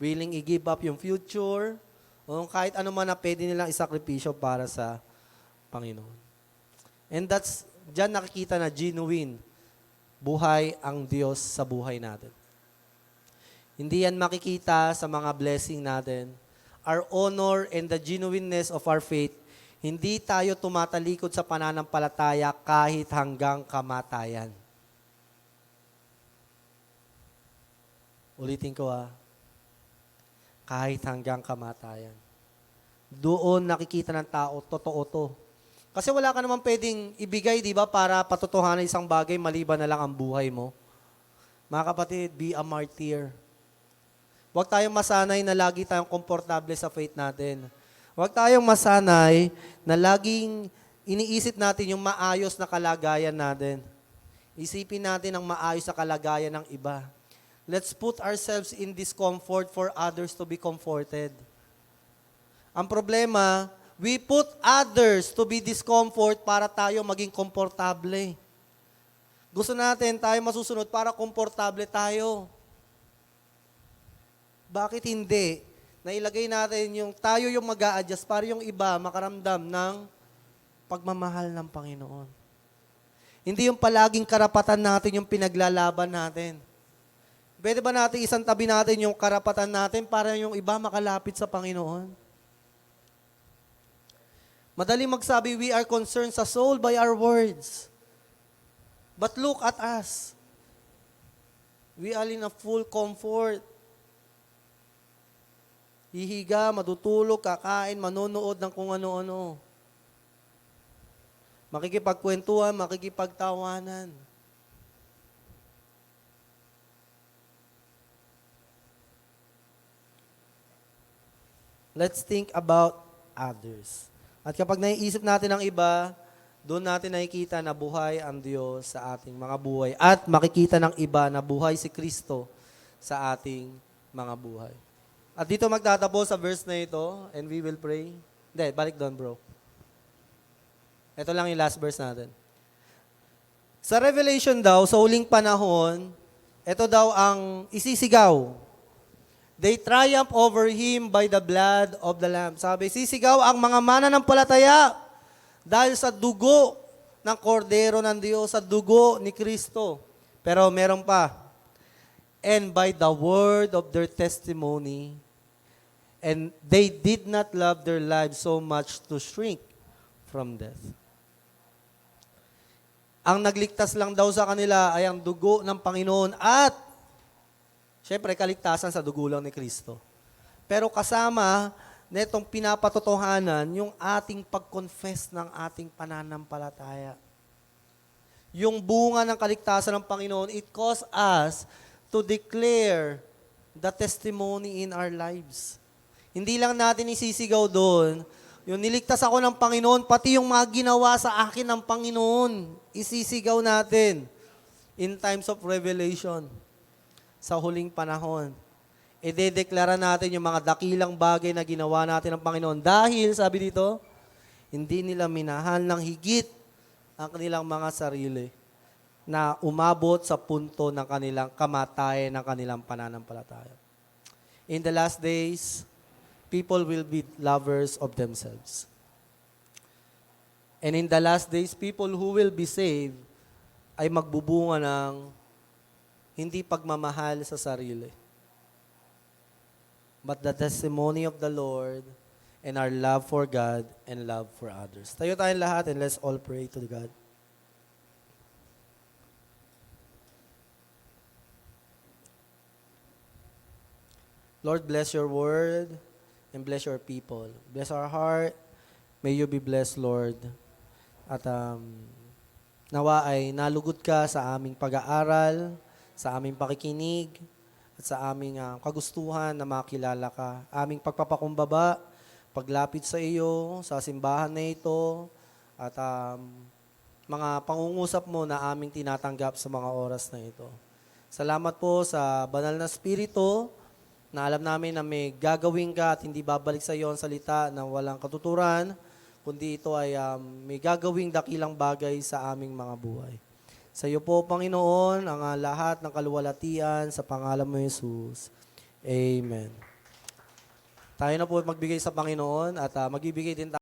Willing i-give up yung future, o kahit ano man na pwede nilang isakripisyo para sa Panginoon. And diyan nakikita na genuine buhay ang Diyos sa buhay natin. Hindi yan makikita sa mga blessing natin. Our honor and the genuineness of our faith, hindi tayo tumatalikod sa pananampalataya kahit hanggang kamatayan. Ulitin ko kahit hanggang kamatayan. Doon nakikita ng tao, totoo to. Kasi wala ka naman pwedeng ibigay, di ba, para patotohanan isang bagay, maliban na lang ang buhay mo. Mga kapatid, be a martyr. Huwag tayong masanay na lagi tayong komportable sa faith natin. Huwag tayong masanay na laging iniisip natin yung maayos na kalagayan natin. Isipin natin ang maayos na kalagayan ng iba. Let's put ourselves in discomfort for others to be comforted. Ang problema, we put others to be discomfort para tayo maging komportable. Gusto natin tayo masusunod para komportable tayo. Bakit hindi? Nailagay natin tayo yung mag-a-adjust para yung iba makaramdam ng pagmamahal ng Panginoon. Hindi yung palaging karapatan natin yung pinaglalaban natin. Pwede ba natin isang tabi natin yung karapatan natin para yung iba makalapit sa Panginoon? Madaling magsabi, we are concerned sa soul by our words. But look at us. We are in a full comfort. Hihiga, matutulog, kakain, manonood ng kung ano-ano. Makikipagkwentuhan, makikipagtawanan. Let's think about others. At kapag naiisip natin ang iba, doon natin nakikita na buhay ang Diyos sa ating mga buhay. At makikita ng iba na buhay si Kristo sa ating mga buhay. At dito magtatapos sa verse na ito, and we will pray. Hindi, balik doon, bro. Ito lang yung last verse natin. Sa Revelation daw, sa huling panahon, ito daw ang isisigaw. They triumph over him by the blood of the Lamb. Sabi, sisigaw ang mga mananampalataya dahil sa dugo ng kordero ng Diyos, sa dugo ni Kristo. Pero meron pa. And by the word of their testimony. And they did not love their lives so much to shrink from death. Ang nagligtas lang daw sa kanila ay ang dugo ng Panginoon at, syempre, kaligtasan sa dugo lang ni Kristo. Pero kasama netong pinapatotohanan yung ating pag-confess ng ating pananampalataya. Yung bunga ng kaligtasan ng Panginoon, it causes us to declare the testimony in our lives. Hindi lang natin isisigaw doon, yung niligtas ako ng Panginoon, pati yung mga ginawa sa akin ng Panginoon, isisigaw natin in times of revelation, sa huling panahon. Idedeklara natin yung mga dakilang bagay na ginawa natin ng Panginoon. Dahil, sabi dito, hindi nila minahal ng higit ang kanilang mga sarili na umabot sa punto ng kanilang kamatayan ng kanilang pananampalataya. In the last days, people will be lovers of themselves. And in the last days, people who will be saved ay magbubunga ng hindi pagmamahal sa sarili, but the testimony of the Lord and our love for God and love for others. Tayo tayong lahat and let's all pray to God. Lord, bless your word and bless your people. Bless our heart. May you be blessed, Lord. At nawa ay nalugod ka sa aming pag-aaral, sa aming pakikinig, at sa aming kagustuhan na makilala ka. Aming pagpapakumbaba, paglapit sa iyo, sa simbahan na ito, at mga pangungusap mo na aming tinatanggap sa mga oras na ito. Salamat po sa banal na Espiritu, na alam namin na may gagawin ka at hindi babalik sa iyo ang salita na walang katuturan, kundi ito ay may gagawing dakilang bagay sa aming mga buhay. Sa iyo po, Panginoon, ang lahat ng kaluwalhatian sa pangalan mo, Jesus. Amen. Tayo na po magbigay sa Panginoon at magbibigay din tayo